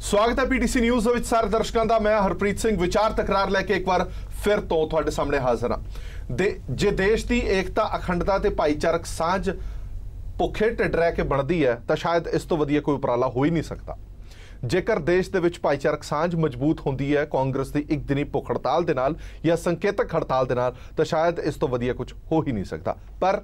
स्वागत है PTC news ਦੇ ਵਿੱਚ ਸਾਰੇ ਦਰਸ਼ਕਾਂ ਦਾ। ਮੈਂ ਹਰਪ੍ਰੀਤ ਸਿੰਘ ਵਿਚਾਰ ਤਕਰਾਰ ਲੈ ਕੇ ਇੱਕ ਵਾਰ ਫਿਰ ਤੋਂ ਤੁਹਾਡੇ ਸਾਹਮਣੇ ਹਾਜ਼ਰ ਹਾਂ। ਜੇ ਦੇਸ਼ ਦੀ ਏਕਤਾ ਅਖੰਡਤਾ ਤੇ ਭਾਈਚਾਰਕ ਸਾਂਝ ਭੁੱਖੇ ਢਿੱਡ ਰਹਿ ਕੇ ਬਣਦੀ ਹੈ ਤਾਂ ਸ਼ਾਇਦ ਇਸ ਤੋਂ ਵਧੀਆ ਕੋਈ ਉਪਰਾਲਾ ਹੋ ਹੀ ਨਹੀਂ ਸਕਦਾ। ਜੇਕਰ ਦੇਸ਼ ਦੇ ਵਿੱਚ ਭਾਈਚਾਰਕ ਸਾਂਝ ਮਜ਼ਬੂਤ ਹੁੰਦੀ ਹੈ ਕਾਂਗਰਸ ਦੀ ਇੱਕ ਦਿਨੀ ਭੁੱਖ ਹੜਤਾਲ ਦੇ ਨਾਲ ਜਾਂ ਸੰਕੇਤਕ ਹੜਤਾਲ ਦੇ ਨਾਲ ਤਾਂ ਸ਼ਾਇਦ ਇਸ ਤੋਂ ਵਧੀਆ ਕੁਝ ਹੋ ਹੀ ਨਹੀਂ ਸਕਦਾ। ਪਰ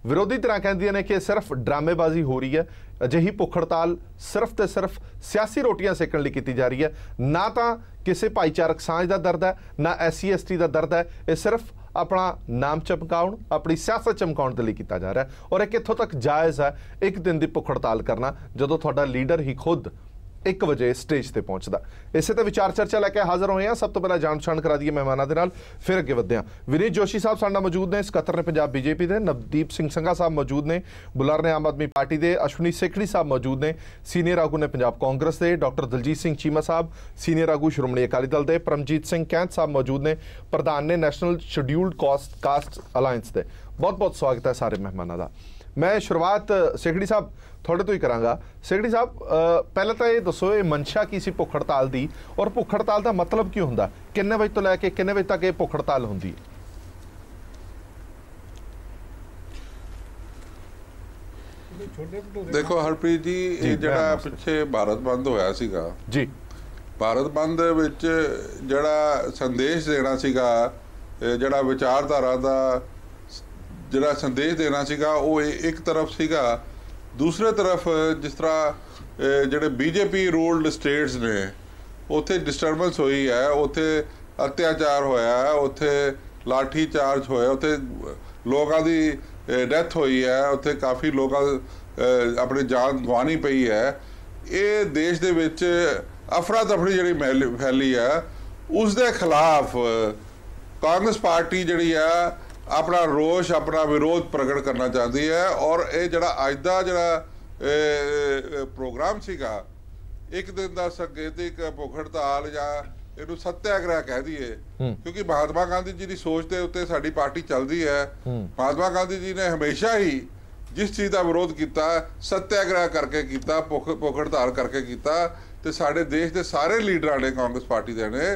विरोधी तरह कहदियां ने कि सिर्फ ड्रामेबाजी हो रही है। अजिही भुख हड़ताल सिर्फ तो सिर्फ सियासी रोटियां सेकण लई कीती जा रही है, ना तो किसी भाईचारक साझ का दर्द है, ना SC ST का दर्द है। ये सिर्फ अपना नाम चमकाउण, अपनी सियासत चमकाउण के लिए किया जा रहा है। और ये कित्थों तक जायज़ है एक दिन की भुख हड़ताल करना जदों तुहाडा लीडर ही खुद 1 वजे स्टेज पर पहुंचता। इसे तो विचार चर्चा लैके हाज़र होए हैं। सब तो पहले जान पछाण करा दीए मेहमानों के नाल, फिर अगे वधदे हां। विनीत जोशी साहब साडे नाल मौजूद ने, सकत्तर ने पंजाब BJP के। नवदीप सिंह संघा साहब मौजूद ने, बुलार ने आम आदमी पार्टी के। अश्विनी सेखड़ी साहब मौजूद ने, सीनियर आगू ने पंजाब कांग्रेस के। डॉक्टर दलजीत सिंह चीमा साहब सीनियर आगू श्रोमणी अकाली दल के। परमजीत सिंह कैंथ साहब मौजूद ने, प्रधान ने नैशनल शेड्यूल्ड कास्ट अलायंस के। बहुत बहुत स्वागत है सारे मेहमानों का। मैं शुरुआत सेखड़ी साहब थोड़े तो ही करांगा। सेखड़ी साहब पहले तो ये दसो ये मंशा की सी भुख हड़ताल दी, और भुख हड़ताल का मतलब क्यों हुंदा, किन्ने बजे तो लैके किन्ने बजे तक ये भुख हड़ताल हुंदी है? देखो हरप्रीत जी, जिहड़ा पिछे भारत बंद होया सीगा जी, भारत बंद विच जिहड़ा संदेश देना सीगा, जिहड़ा विचारधारा दा जिहड़ा संदेश देना सीगा वो एक तरफ सीगा। दूसरे तरफ जिस तरह जिहड़े BJP रूल्ड स्टेट्स ने उत्थे डिस्टर्बेंस हुई है, उत्थे अत्याचार होया है, उत्थे लाठी चार्ज होया, उत्थे लोगों की डेथ हुई है, उत्थे काफ़ी लोग अपनी जान गवानी पई है। ये देश दे विच अफरा तफरी जिहड़ी फैली है उस दे खिलाफ कांग्रेस पार्टी जिहड़ी है अपना रोष अपना विरोध प्रगट करना चाहती है। और ये जड़ा अज का जड़ा प्रोग्राम सीगा एक दिन का संकेतिक भुख हड़ताल या इनू सत्याग्रह कह दिए, क्योंकि महात्मा गांधी जी की सोच के उत्ते साडी पार्टी चलती है। महात्मा गांधी जी ने हमेशा ही जिस चीज़ का विरोध किया सत्याग्रह करके किया, भुख हड़ताल करके किया। तो साडे देश के सारे लीडर ने कांग्रेस पार्टी के ने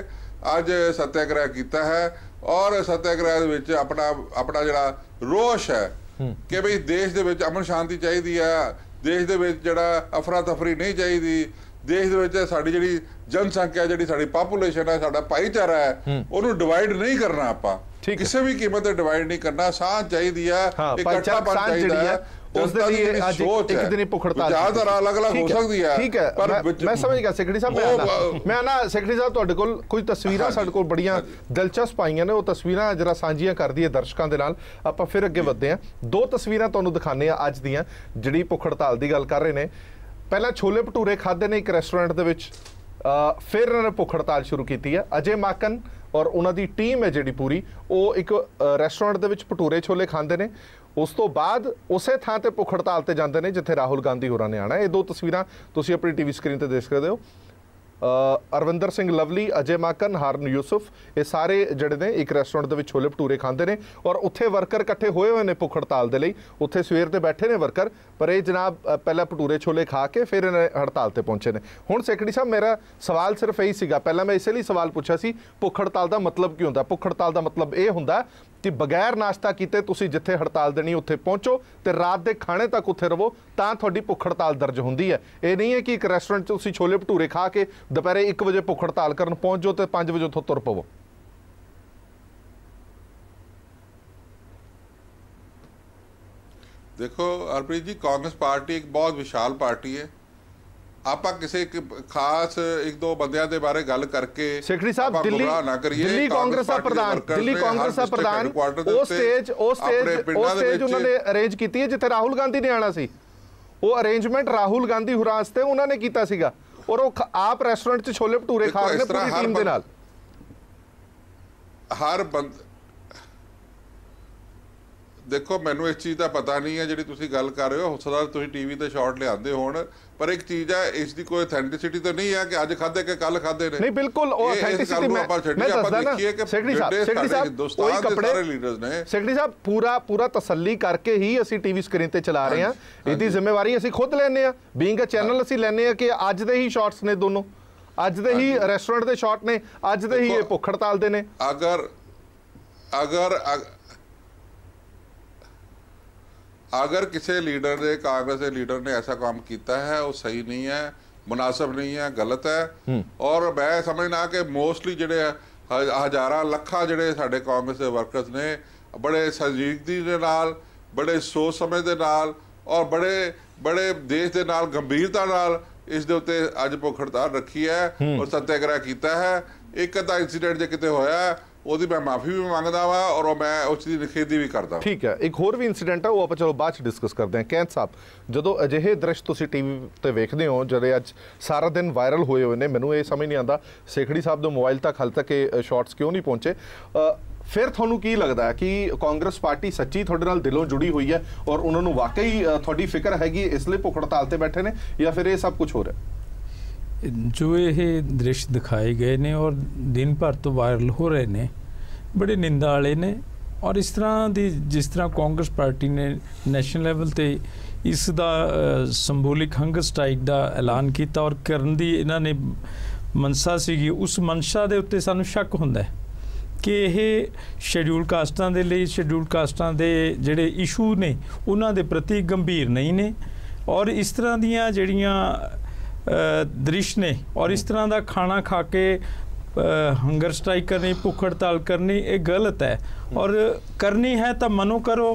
अज सत्याग्रह किया है। और सत्याग्रह अपना अपना जड़ा रोष है कि भाई देश दे विच अमन शांति चाहिए है, देश दे विच जड़ा अफरा तफरी नहीं चाहिए, देश दे विच साडी जड़ी जनसंख्या जिहड़ी साडी पॉपुलेशन है, साडा भाईचारा है, उन्होंने डिवाइड नहीं करना। आपां किसी भी कीमत पर डिवाइड नहीं करना। सांझ चाहिए है, इकट्ठापन चाहिए है। ठीक है, मैं समझ गया सेक्रेटरी साहब। मैं ना सेक्रेटरी साहब तुहाडे कोल कोई तस्वीरां साडे कोल बड़ियां दिलचस्प आईयां ने, वो तस्वीरां जरा सांझियां कर दईए दर्शकों के नाल, आपां फिर अगे वधदे हां। 2 तस्वीरां तुहानूं दिखाने आ अज दीयां जिहड़ी भुख हड़ताल की गल कर रहे ने। पहला छोले भटूरे खाधे ने एक रेस्टोरेंट दे विच, फिर इन्होंने भुख हड़ताल शुरू की है। अजय माकन और उन्होंने टीम है जी पूरी, वो एक रेस्टोरेंट के विच भटूरे छोले खाते हैं। उस तो बाद उस थां ते भुख हड़ताल ते जाते हैं जिथे राहुल गांधी होरां ने आना। ये 2 तस्वीरां तुसीं अपनी TV स्क्रीन ते देख सकते हो। अरविंदर सिंह लवली, अजय माकन, हारून यूसुफ, ये सारे जिहड़े ने एक रेस्टोरेंट के छोले भटूरे खाते हैं। और उत्थे वर्कर इकट्ठे होए हुए हैं भुख हड़ताल के लिए। उत्थे सवेर ते बैठे ने वर्कर, पर ये जनाब पहले भटूरे छोले खा के फिर इन्हें हड़ताल ते पहुंचे ने। हुण सेक्रेटरी साहब मेरा सवाल सिर्फ यही सीगा, पहला मैं इसलिए सवाल पूछा सी भुख हड़ताल का मतलब की हुंदा। भुख हड़ताल का मतलब ये हुंदा कि बगैर नाश्ता किते तुसीं जिथे हड़ताल देनी उत्थे पहुंचो तो रात के खाने तक उत्थे रवो, तां तुहाडी भुख हड़ताल दर्ज हुंदी है। ये नहीं है कि एक रेस्टोरेंट तुसीं छोले भटूरे खा के दोपहरे 1 वजे भुख हड़ताल करन पहुंच जाओ तो 5 वजे उत्थों तुर पवो। देखो हरप्रीत जी, कांग्रेस पार्टी एक बहुत विशाल पार्टी है। आप किसी खास 1-2 बंदियां दे बारे गल करके सेक्रेटरी साहब दिल्ली कांग्रेस का प्रधान वो स्टेज उन्होंने अरेंज की है जिथे राहुल गांधी ने आना सी। वो अरेंजमेंट राहुल गांधी होरां वास्ते उन्होंने कीता सीगा, और वो आप रेस्टोरेंट च छोले भटूरे खा के पूरी टीम दे नाल। हर बंद देखो मैनू इस चीज़ का पता नहीं है जी तुसीं गल कर रहे हो सकदा तुसीं TV ते शॉट लिआंदे होण, पर एक चीज़ है इसकी कोई ऑथेंटिसिटी तो नहीं है कि अज खाधे के कल खाधे ने। नहीं बिल्कुल ऑथेंटिसिटी मैं दसदा ना सेक्रेटरी साहब पूरा तसल्ली करके ही असीं TV स्क्रीन ते चला रहे हैं। इसकी जिम्मेवारी असीं खुद लैने आ, बीइंग अ चैनल असीं लैने आ कि अज दे ही शॉट्स ने दोनों। ਅੱਜ ਦੇ ਹੀ ਰੈਸਟੋਰੈਂਟ ਦੇ ਸ਼ਾਟ ਨੇ, ਅੱਜ ਦੇ ਹੀ ਇਹ ਭੁੱਖ ਹੜਤਾਲ ਦੇ ਨੇ। अगर किसी लीडर ने, कांग्रेस के लीडर ने ऐसा काम किया है, वो सही नहीं है, मुनासिब नहीं है, गलत है। और मैं समझना कि मोस्टली जिहड़े हज़ारां लखां जिहड़े साडे कांग्रेस के वर्कर्स ने बड़े संजीदगी दे नाल, बड़े सोच समझ दे नाल और बड़े देश दे नाल गंभीरता नाल इस दे उत्ते अज भुख हड़ताल रखी है और सत्याग्रह किया है। एक अद्धा इंसीडेंट जे किते होया ਉਹਦੀ ਮੈਂ ਮਾਫੀ ਵੀ ਮੰਗਦਾ ਵਾ ਔਰ ਮੈਂ ਉਸ ਦੀ ਨਿਖੇਧੀ ਵੀ ਕਰਦਾ। ਠੀਕ ਹੈ, ਇੱਕ ਹੋਰ ਵੀ ਇਨਸੀਡੈਂਟ ਹੈ, ਉਹ ਆਪਾਂ ਚਲੋ ਬਾਅਦ ਚ ਡਿਸਕਸ ਕਰਦੇ ਹਾਂ। ਕੈਂਥ ਸਾਹਿਬ, ਜਦੋਂ ਅਜਿਹੇ ਦ੍ਰਿਸ਼ ਤੁਸੀਂ ਟੀਵੀ ਤੇ ਵੇਖਦੇ ਹੋ ਜਿਹੜੇ ਅੱਜ ਸਾਰਾ ਦਿਨ ਵਾਇਰਲ ਹੋਏ ਹੋਏ ਨੇ, ਮੈਨੂੰ ਇਹ ਸਮਝ ਨਹੀਂ ਆਉਂਦਾ ਸੇਖੜੀ ਸਾਹਿਬ ਦੇ ਮੋਬਾਈਲ ਤੱਕ ਹਾਲੇ ਤੱਕ ਇਹ ਸ਼ਾਰਟਸ ਕਿਉਂ ਨਹੀਂ ਪਹੁੰਚੇ। ਫਿਰ ਤੁਹਾਨੂੰ ਕੀ ਲੱਗਦਾ ਹੈ ਕਿ ਕਾਂਗਰਸ ਪਾਰਟੀ ਸੱਚੀ ਤੁਹਾਡੇ ਨਾਲ ਦਿਲੋਂ ਜੁੜੀ ਹੋਈ ਹੈ ਔਰ ਉਹਨਾਂ ਨੂੰ ਵਾਕਈ ਤੁਹਾਡੀ ਫਿਕਰ ਹੈਗੀ, ਇਸ ਲਈ ਭੁੱਖ ਹੜਤਾਲ ਤੇ ਬੈਠੇ ਨੇ, ਜਾਂ ਫਿਰ ਇਹ ਸਭ ਕੁਝ ਹੋ ਰਿਹਾ? जो ये दृश्य दिखाए गए ने और दिन भर तो वायरल हो रहे ने, बड़े निंदा वाले ने। और इस तरह दी जिस तरह कांग्रेस पार्टी ने नैशनल लैवल ते इस दा संबोलिक हंगर स्ट्राइक का ऐलान किया और करन दी इन्हां ने मनसा सीगी, उस मनशा दे उत्ते सानूं शक हुंदा है कि यह शेड्यूल कास्टां दे लई, शेड्यूल कास्टां दे जिहड़े इशू ने उन्हां दे प्रति गंभीर नहीं ने। और इस तरह दियां जिहड़ियां दृश्य ने और इस तरह का खाना खा के हंगर स्ट्राइक करनी, भुख हड़ताल करनी, ये गलत है। और करनी है तो मनो करो,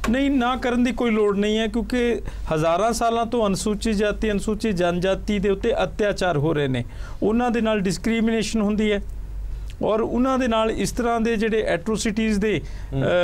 नहीं ना करने की कोई लोड़ नहीं है, क्योंकि हज़ारां सालों तो अनुसूचित जाति, अनुसूचित जनजाति के उत्ते अत्याचार हो रहे हैं, उन्हां दे नाल डिस्क्रिमिनेशन हुंदी है। और उन्हां दे नाल इस तरह के जिहड़े एट्रोसिटीज़ दे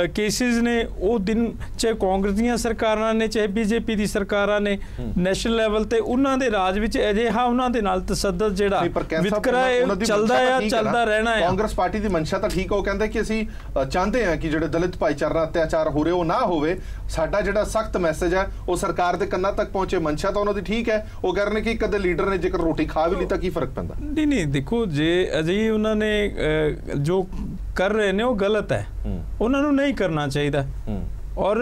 केसिस ने, वो दिन चाहे कांग्रेस दीयां सरकारां ने चाहे बीजेपी दी सरकारां ने नैशनल लैवल ते उन्हां दे राज विच अजिहा उन्हां दे नाल तसद्दुद जिहड़ा वितकरा चलदा है, चलदा रहना है। कांग्रेस पार्टी दी मंशा तां ठीक है, वो कहंदे कि असीं चाहते हैं कि जिहड़े दलित भाईचारा नाल अत्याचार हो रहे हो ना होवे, साडा जिहड़ा सख्त मैसेज है वो सरकार दे कन्नां तक पहुंचे। मंशा तां उन्हां दी ठीक है, वो कह रहे हैं कि कदे लीडर ने जेकर रोटी खा भी ली तां की फर्क पैंदा? नहीं, देखो जे अजे उन्हां ने जो कर रहे ने वो गलत है, उन्होंने नहीं करना चाहिए। और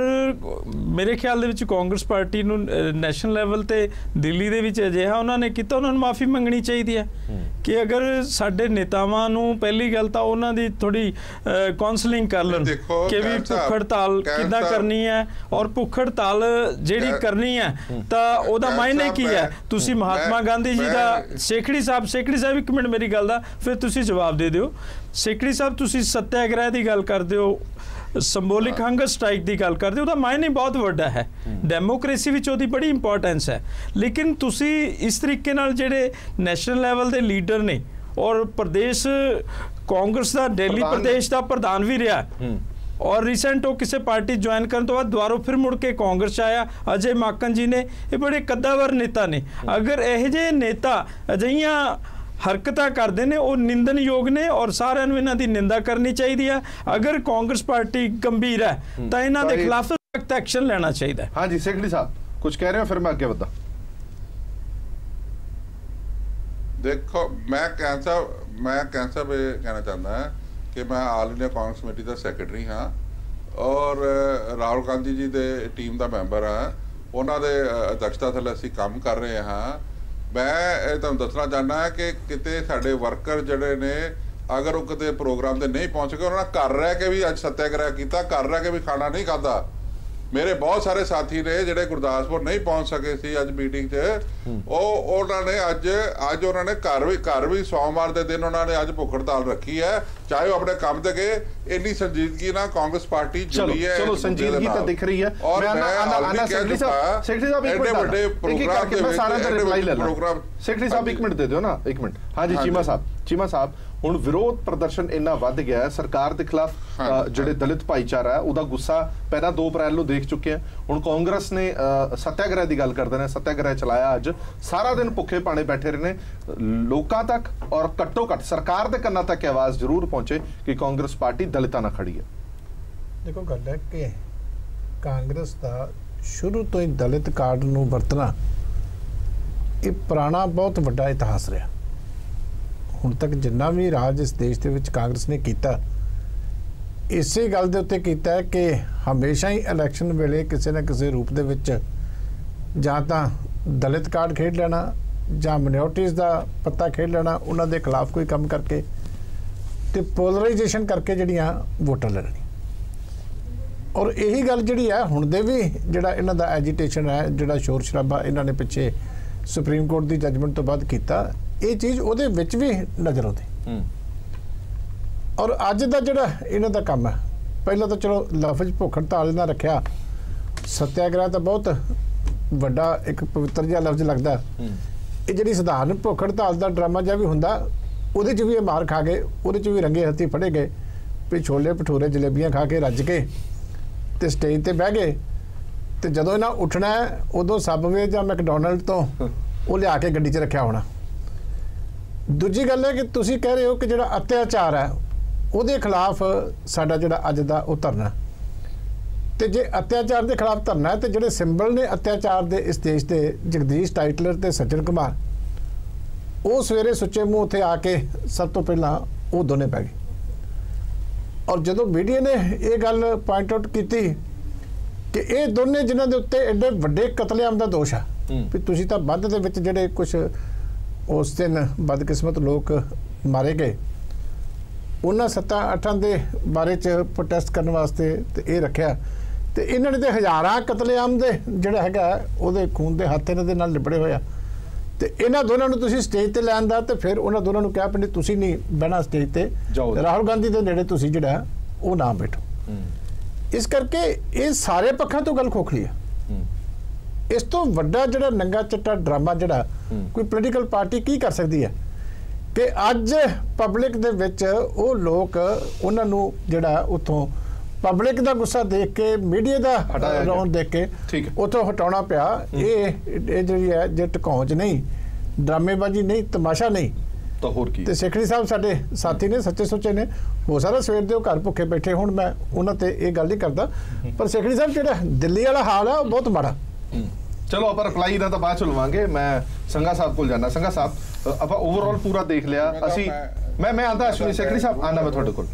मेरे ख्याल दे विच कांग्रेस पार्टी नूं नैशनल लैवल ते दिल्ली दे विच अजिहा उन्होंने किया, उन्होंने माफ़ी मंगनी चाहिए है कि अगर साडे नेतावां नूं पहली गल तां उन्हां दी थोड़ी काउंसलिंग कर लैण कि भी भुख हड़ताल किदां करनी है और भुख हड़ताल जिहड़ी करनी है तां ओहदा मायने की है। तुसीं महात्मा गांधी जी दा सेखड़ी साहब एक मिनट मेरी गल दा फिर तुसीं जवाब दे दिओ। सेखड़ी साहब तुसीं सत्याग्रह की गल करदे हो, संबोलिक हंगर स्ट्राइक की गल करते हो, मायने बहुत वड्डा है, डेमोक्रेसी विच ओहदी बड़ी इंपॉर्टेंस है। लेकिन तुसी इस तरीके नाल जिहड़े नैशनल लैवल के लीडर ने और प्रदेश कांग्रेस का दिल्ली प्रदेश का प्रधान भी रहा और रिसेंट वो किसी पार्टी ज्वाइन करने तो बाद दोबारा फिर मुड़ के कांग्रेस आया, अजय माकन जी ने, ये बड़े कद्दावर नेता ने। अगर यह जे नेता अजिहियां हरकतां करते हैं वो निंदनयोग ने और सारिਆਂ ਨੂੰ इन्हां दी निंदा करनी चाहिए है। अगर कांग्रेस पार्टी गंभीर है तो इन्हां दे खिलाफ सख्त एक्शन लेना चाहिए। हाँ जी सेखड़ी साहब कुछ कह रहे हो, फिर मैं आगे बढ़ता। देखो मैं कैंसा कहना चाहता है कि मैं ऑल इंडिया कांग्रेस कमेटी का सैकटरी हाँ और राहुल गांधी जी के टीम का मैंबर हाँ, उन्होंने अध्यक्षता थले असीं काम कर रहे हाँ। मैं तुहानूं दसना चाहना है कि किते साडे वर्कर जिहड़े ने अगर वो किते प्रोग्राम ते नहीं पहुंच गए, उन्होंने घर रह के भी अज सत्याग्रह किया, घर रह के भी खाना नहीं खाता। मेरे बहुत सारे साथी ने जिहड़े गुरदासपुर नहीं पहुंच सके सी अज मीटिंग च, उन्होंने अज उन्होंने घर भी सोमवार के दिन उन्होंने अज भुख हड़ताल रखी है, चाहे वो अपने काम ते गए। इन्नी संजीदगी ना कांग्रेस पार्टी जुड़ी है, चलो संजीदगी तो दिख रही है। और मैं सेक्रेटरी साहब एक मिनट दे दो ना, एक मिनट। हाँ जी चीमा साहब हुण विरोध प्रदर्शन इन्ना वध गया है सरकार के खिलाफ, जिहड़े दलित भाईचारा है उहदा गुस्सा पहला 2 अप्रैल नूं देख चुके हैं। हुण कांग्रेस ने सत्याग्रह की गल करदे ने, सत्याग्रह चलाया, अज सारा दिन भुखे पाने बैठे रहे ने लोकां तक और घट्टो घट्ट सरकार के कन्नां तक आवाज़ जरूर पहुंचे कि कांग्रेस पार्टी दलितां नाल खड़ी है। देखो गल है कि कांग्रेस का शुरू तो ही दलित कार्ड नूं वरतना ये पुराना बहुत वड्डा इतिहास रहा। हुण तक जिन्ना भी राज इस देश दे विच कांग्रेस ने कीता इसे गल दे उत्ते कीता है कि हमेशा ही इलैक्शन वेले किसी न किसी रूप दे विच जां तां दलित कार्ड खेड लेना ਜਾਂ ਮਿਨੋਰਟੀਜ਼ ਦਾ ਪੱਤਾ ਖੇਡ ਲੈਣਾ, ਉਹਨਾਂ ਦੇ ਖਿਲਾਫ ਕੋਈ ਕੰਮ ਕਰਕੇ ਤੇ ਪੋਲਰਾਈਜੇਸ਼ਨ ਕਰਕੇ ਜਿਹੜੀਆਂ ਵੋਟਾਂ ਲੜਨੀ। ਔਰ ਇਹੀ ਗੱਲ ਜਿਹੜੀ ਹੈ ਹੁਣ ਦੇ ਵੀ ਜਿਹੜਾ ਇਹਨਾਂ ਦਾ ਐਜੀਟੇਸ਼ਨ ਹੈ, ਜਿਹੜਾ ਸ਼ੋਰ ਸ਼ਰਾਬਾ ਇਹਨਾਂ ਨੇ ਪਿੱਛੇ ਸੁਪਰੀਮ ਕੋਰਟ ਦੀ ਜੱਜਮੈਂਟ ਤੋਂ ਬਾਅਦ ਕੀਤਾ, ਇਹ ਚੀਜ਼ ਉਹਦੇ ਵਿੱਚ ਵੀ ਨਜ਼ਰ ਆਉਂਦੀ। ਔਰ ਅੱਜ ਦਾ ਜਿਹੜਾ ਇਹਨਾਂ ਦਾ ਕੰਮ ਹੈ, ਪਹਿਲਾਂ ਤਾਂ ਚਲੋ ਲਫ਼ਜ਼ ਭੁੱਖ ਹੜਤਾਲ ਇਹਨਾਂ ਰੱਖਿਆ, ਸੱਤਿਆਗ੍ਰਹਿ ਤਾਂ ਬਹੁਤ ਵੱਡਾ ਇੱਕ ਪਵਿੱਤਰ ਜਿਹਾ ਲਫ਼ਜ਼ ਲੱਗਦਾ। ਇਹ ਜਿਹੜੀ ਸਧਾਰਨ ਭੁੱਖ ਹੜਤਾਲ ਦਾ ਡਰਾਮਾ ਜਿਹਾ ਵੀ ਹੁੰਦਾ, ਉਹਦੇ 'ਚ ਵੀ ਇਹ ਮਾਰ ਖਾ ਗਏ, ਉਹਦੇ 'ਚ ਵੀ ਰੰਗੇ ਹੱਥੀਂ ਫੜੇ ਗਏ ਵੀ ਛੋਲੇ ਭਟੂਰੇ ਜਲੇਬੀਆਂ ਖਾ ਕੇ ਰੱਜ ਕੇ ਤੇ ਸਟੇਜ ਤੇ ਬਹਿ ਗਏ। ਤੇ ਜਦੋਂ ਇਹਨਾਂ ਉੱਠਣਾ ਉਦੋਂ ਸਬਵੇ ਜਾਂ ਮੈਕਡੋਨਲਡ ਤੋਂ ਉਹ ਲਿਆ ਕੇ ਗੱਡੀ 'ਚ ਰੱਖਿਆ ਹੋਣਾ। ਦੂਜੀ ਗੱਲ ਹੈ ਕਿ ਤੁਸੀਂ ਕਹਿ ਰਹੇ ਹੋ ਕਿ ਜਿਹੜਾ ਅਤਿਆਚਾਰ ਹੈ ਉਹਦੇ ਖਿਲਾਫ ਸਾਡਾ ਜਿਹੜਾ ਅੱਜ ਦਾ ਉਹ ਧਰਨਾ, ਤੇ ਜੇ ਅਤਿਆਚਾਰ ਦੇ ਖਿਲਾਫ ਧਰਨਾ ਹੈ ਤੇ ਜਿਹੜੇ ਸਿੰਬਲ ਨੇ ਅਤਿਆਚਾਰ ਦੇ ਇਸ ਦੇਸ਼ ਦੇ, ਜਗਦੀਸ਼ ਟਾਈਟਲਰ ਤੇ ਸੱਜਣ ਕੁਮਾਰ, ਉਹ ਸਵੇਰੇ ਸੁੱਚੇ ਮੂੰਹ ਉੱਥੇ ਆ ਕੇ ਸਭ ਤੋਂ ਪਹਿਲਾਂ ਉਹ ਦੋਨੇ ਪੈ ਗਏ। ਔਰ ਜਦੋਂ ਮੀਡੀਆ ਨੇ ਇਹ ਗੱਲ ਪੁਆਇੰਟ ਆਊਟ ਕੀਤੀ ਕਿ ਇਹ ਦੋਨੇ ਜਿਨ੍ਹਾਂ ਦੇ ਉੱਤੇ ਐਡੇ ਵੱਡੇ ਕਤਲੇਆਮ ਦਾ ਦੋਸ਼ ਹੈ ਵੀ ਤੁਸੀਂ ਤਾਂ ਵੱਧ ਦੇ ਵਿੱਚ ਜਿਹੜੇ ਕੁਝ ਉਸ ਦਿਨ ਬਦਕਿਸਮਤ ਲੋਕ ਮਾਰੇ ਗਏ, ਉਹਨਾਂ 7-8 ਦੇ ਬਾਰੇ 'ਚ ਪ੍ਰੋਟੈਸਟ ਕਰਨ ਵਾਸਤੇ ਤੇ ਇਹ ਰੱਖਿਆ, ਤੇ ਇਹਨਾਂ ਨੇ ਤੇ ਹਜ਼ਾਰਾਂ ਕਤਲੇਆਮ ਦੇ ਜਿਹੜਾ ਹੈਗਾ ਉਹਦੇ ਖੂਨ ਦੇ ਹੱਥ ਇਹਨਾਂ ਦੇ ਨਾਲ ਲਿਬੜੇ ਹੋਇਆ। ਤੇ ਇਹਨਾਂ ਦੋਨਾਂ ਨੂੰ ਤੁਸੀਂ ਸਟੇਜ ਤੇ ਲੈਣ ਦਾ, ਤੇ ਫਿਰ ਉਹਨਾਂ ਦੋਨਾਂ ਨੂੰ ਕਿਹਾ ਵੀ ਤੁਸੀਂ ਨਹੀਂ ਬਹਿਣਾ ਸਟੇਜ ਤੇ, ਰਾਹੁਲ ਗਾਂਧੀ ਦੇ ਨੇੜੇ ਤੁਸੀਂ ਜਿਹੜਾ ਉਹ ਨਾ ਬੈਠੋ। ਇਸ ਕਰਕੇ ਇਹ ਸਾਰੇ ਪੱਖਾਂ ਤੋਂ ਗੱਲ ਖੋਖਲੀ ਹੈ। ਇਸ ਤੋਂ ਵੱਡਾ ਜਿਹੜਾ ਨੰਗਾ ਚੱਟਾ ਡਰਾਮਾ ਜਿਹੜਾ ਕੋਈ ਪੋਲੀਟੀਕਲ ਪਾਰਟੀ ਕੀ ਕਰ ਸਕਦੀ ਹੈ ਕਿ ਅੱਜ ਪਬਲਿਕ ਦੇ ਵਿੱਚ ਉਹ ਲੋਕ ਉਹਨਾਂ ਨੂੰ ਜਿਹੜਾ ਉੱਥੋਂ ਪਬਲਿਕ ਦਾ ਗੁੱਸਾ ਦੇਖ ਕੇ, ਮੀਡੀਆ ਦਾ ਰੌਣ ਦੇਖ ਕੇ ਉੱਥੋਂ ਹਟਾਉਣਾ ਪਿਆ। ਇਹ ਜਿਹੜੀ ਹੈ ਜੇ ਟਿਕਾਉਣ ਨਹੀਂ, ਡਰਾਮੇਬਾਜ਼ੀ ਨਹੀਂ, ਤਮਾਸ਼ਾ ਨਹੀਂ ਤਾਂ ਹੋਰ ਕੀ। ਤੇ ਸੇਖੜੀ ਸਾਹਿਬ ਸਾਡੇ ਸਾਥੀ ਨੇ, ਸੱਚੇ ਸੁੱਚੇ ਨੇ, ਹੋ ਸਾਰਾ ਸਵੇਰ ਦੇ ਉਹ ਘਰ ਭੁੱਖੇ ਬੈਠੇ, ਹੁਣ ਮੈਂ ਉਹਨਾਂ ਤੇ ਇਹ ਗੱਲ ਨਹੀਂ ਕਰਦਾ, ਪਰ ਸੇਖੜੀ ਸਾਹਿਬ ਜਿਹੜਾ ਦਿੱਲੀ ਵਾਲਾ ਹਾਲ ਆ ਉਹ ਬਹੁਤ ਮਾੜਾ। ਚਲੋ ਆਪਾਂ ਰਿਪਲਾਈ ਦਾ ਤਾਂ ਬਾਅਦ ਚ ਲਵਾਂਗੇ। ਮੈਂ ਸੰਘਾ ਸਾਹਿਬ ਕੋਲ ਜਾਣਾ। ਸੰਘਾ ਸਾਹਿਬ, ਆਪਾਂ ਓਵਰਆਲ ਪੂਰਾ ਦੇਖ ਲਿਆ ਅਸੀਂ। ਮੈਂ ਆਂਦਾ ਅਸ਼ਵਨੀ ਸੇਖੜੀ ਸਾਹਿਬ ਆਂਦਾ ਮੈਂ ਤੁਹਾਡੇ ਕੋਲ।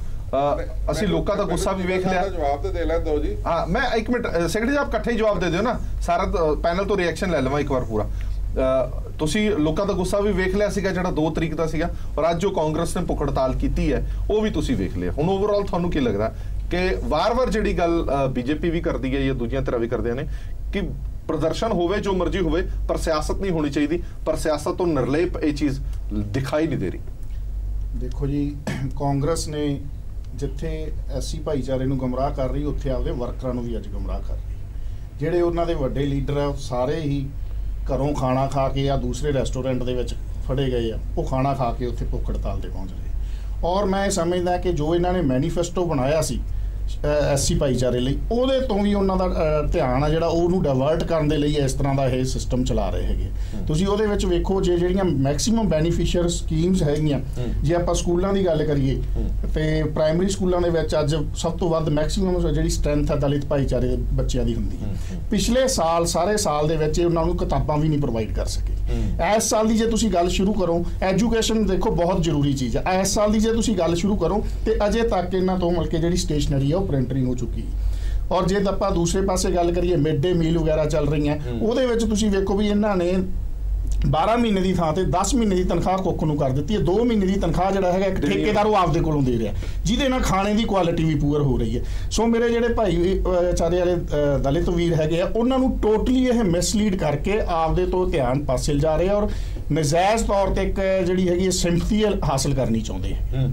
ਅਸੀਂ ਲੋਕਾਂ ਦਾ ਗੁੱਸਾ ਵੀ ਵੇਖ ਲਿਆ। ਜਵਾਬ ਤੇ ਦੇ ਲੈ ਦੋ ਜੀ। ਹਾਂ, ਮੈਂ ਇੱਕ ਮਿੰਟ ਸੈਕਟਰੀ ਸਾਹਿਬ ਇਕੱਠੇ ਹੀ ਜਵਾਬ ਦੇ ਦਿਓ ਨਾ, ਸਾਰਾ ਪੈਨਲ ਤੋਂ ਰਿਐਕਸ਼ਨ ਲੈ ਲਵਾਂ ਇੱਕ ਵਾਰ ਪੂਰਾ। ਤੁਸੀਂ ਲੋਕਾਂ ਦਾ ਗੁੱਸਾ ਵੀ ਵੇਖ ਲਿਆ ਸੀਗਾ ਜਿਹੜਾ 2 ਤਰੀਕ ਦਾ ਸੀਗਾ, ਔਰ ਅੱਜ ਜੋ ਕਾਂਗਰਸ ਨੇ ਭੁੱਖ ਹੜਤਾਲ ਕੀਤੀ ਹੈ ਉਹ ਵੀ ਤੁਸੀਂ ਵੇਖ ਲਿਆ। ਹੁਣ ਓਵਰਆਲ ਤੁਹਾਨੂੰ ਕੀ ਲੱਗਦਾ ਕਿ ਵਾਰ-ਵਾਰ ਜਿਹੜੀ ਗੱਲ ਬੀਜੇਪੀ ਵੀ ਕਰਦੀ ਹੈ ਜਾਂ ਦੂਜੀਆਂ ਧਿਰਾਂ ਵੀ ਕਰਦੀਆਂ ਨੇ ਕਿ ਪ੍ਰਦਰਸ਼ਨ ਹੋਵੇ ਜੋ ਮਰਜ਼ੀ ਹੋਵੇ ਪਰ ਸਿਆਸਤ ਨਹੀਂ ਹੋਣੀ ਚਾਹੀਦੀ, ਪਰ ਸਿਆਸਤ ਤੋਂ ਨਿਰਲੇਪ ਇਹ ਚੀਜ਼ ਦਿਖਾਈ ਨਹੀਂ ਦੇ ਰਹੀ? ਦੇਖੋ ਜੀ, ਕਾਂਗਰਸ ਨੇ ਜਿੱਥੇ ਐਸਸੀ ਭਾਈਚਾਰੇ ਨੂੰ ਗੁੰਮਰਾਹ ਕਰ ਰਹੀ, ਉੱਥੇ ਆਪਦੇ ਵਰਕਰਾਂ ਨੂੰ ਵੀ ਅੱਜ ਗੁੰਮਰਾਹ ਕਰ ਰਹੀ। ਜਿਹੜੇ ਉਹਨਾਂ ਦੇ ਵੱਡੇ ਲੀਡਰ ਆ ਸਾਰੇ ਹੀ ਘਰੋਂ ਖਾਣਾ ਖਾ ਕੇ ਜਾਂ ਦੂਸਰੇ ਰੈਸਟੋਰੈਂਟ ਦੇ ਵਿੱਚ ਫੜੇ ਗਏ ਆ, ਉਹ ਖਾਣਾ ਖਾ ਕੇ ਉੱਥੇ ਭੁੱਖ ਹੜਤਾਲ ਤੇ ਪਹੁੰਚ ਰਹੇ। ਔਰ ਮੈਂ ਸਮਝਦਾ ਕਿ ਜੋ ਇਹਨਾਂ ਨੇ ਮੈਨੀਫੈਸਟੋ ਬਣਾਇਆ ਸੀ ਐਸਸੀ ਭਾਈਚਾਰੇ ਲਈ, ਉਹਦੇ ਤੋਂ ਵੀ ਉਹਨਾਂ ਦਾ ਧਿਆਨ ਆ ਜਿਹੜਾ ਉਹਨੂੰ ਡਾਇਵਰਟ ਕਰਨ ਦੇ ਲਈ ਇਸ ਤਰ੍ਹਾਂ ਦਾ ਇਹ ਸਿਸਟਮ ਚਲਾ ਰਹੇ ਹੈਗੇ। ਤੁਸੀਂ ਉਹਦੇ ਵਿੱਚ ਵੇਖੋ, ਜਿਹੜੀਆਂ ਮੈਕਸਿਮਮ ਬੈਨੀਫੀਸ਼ੀਅਰ ਸਕੀਮਸ ਹੈਗੀਆਂ, ਜੇ ਆਪਾਂ ਸਕੂਲਾਂ ਦੀ ਗੱਲ ਕਰੀਏ ਤੇ ਪ੍ਰਾਇਮਰੀ ਸਕੂਲਾਂ ਦੇ ਵਿੱਚ ਅੱਜ ਸਭ ਤੋਂ ਵੱਧ ਮੈਕਸਿਮਮ ਜਿਹੜੀ ਸਟਰੈਂਥ ਹੈ ਦਲਿਤ ਭਾਈਚਾਰੇ ਦੇ ਬੱਚਿਆਂ ਦੀ ਹੁੰਦੀ ਹੈ। ਪਿਛਲੇ ਸਾਲ ਸਾਰੇ ਸਾਲ ਦੇ ਵਿੱਚ ਉਹਨਾਂ ਨੂੰ ਕਿਤਾਬਾਂ ਵੀ ਨਹੀਂ ਪ੍ਰੋਵਾਈਡ ਕਰ ਸਕੇ। ਇਸ ਸਾਲ ਦੀ ਜੇ ਤੁਸੀਂ ਗੱਲ ਸ਼ੁਰੂ ਕਰੋ, ਐਜੂਕੇਸ਼ਨ ਦੇਖੋ ਬਹੁਤ ਜ਼ਰੂਰੀ ਚੀਜ਼ ਹੈ, ਇਸ ਸਾਲ ਦੀ ਜੇ ਤੁਸੀਂ ਗੱਲ ਸ਼ੁਰੂ ਕਰੋ ਤੇ ਅਜੇ ਤੱਕ ਇਹਨਾਂ ਤੋਂ ਮਿਲ ਕੇ ਜਿਹੜੀ ਸਟੇਸ਼ਨਰੀ ਉਹ ਪ੍ਰਿੰਟਰਿੰਗ ਹੋ ਚੁੱਕੀ। ਔਰ ਜੇ ਆਪਾਂ ਦੂਸਰੇ ਪਾਸੇ ਗੱਲ ਕਰੀਏ, ਮਿਡ ਡੇ ਮੀਲ ਵਗੈਰਾ ਚੱਲ ਰਹੀਆਂ, ਉਹਦੇ ਵਿੱਚ ਤੁਸੀਂ ਵੇਖੋ ਵੀ ਇਹਨਾਂ ਨੇ 12 ਮਹੀਨੇ ਦੀ ਥਾਂ ਤੇ 10 ਮਹੀਨੇ ਦੀ ਤਨਖਾਹ ਕੁੱਕ ਨੂੰ ਕਰ ਦਿੱਤੀ ਹੈ। 2 ਮਹੀਨੇ ਦੀ ਤਨਖਾਹ ਜਿਹੜਾ ਹੈਗਾ ਇੱਕ ਠੇਕੇਦਾਰ ਉਹ ਆਪਦੇ ਕੋਲੋਂ ਦੇ ਰਿਹਾ, ਜਿਹਦੇ ਨਾਲ ਖਾਣੇ ਦੀ ਕੁਆਲਿਟੀ ਵੀ ਪੂਅਰ ਹੋ ਰਹੀ ਹੈ। ਸੋ ਮੇਰੇ ਜਿਹੜੇ ਭਾਈ ਚਾਰੇ ਵਾਲੇ ਦਲਿਤ ਵੀਰ ਹੈਗੇ ਆ, ਉਹਨਾਂ ਨੂੰ ਟੋਟਲੀ ਇਹ ਮਿਸਲੀਡ ਕਰਕੇ ਆਪਦੇ ਤੋਂ ਧਿਆਨ ਪਾਸੇ ਲਿਜਾ ਰਹੇ ਔਰ ਨਜਾਇਜ਼ ਤੌਰ ਤੇ ਇੱਕ ਜਿਹੜੀ ਹੈਗੀ ਸਿੰਪਥੀ ਹਾਸਲ ਕਰਨੀ ਚਾਹੁੰਦੇ ਆ,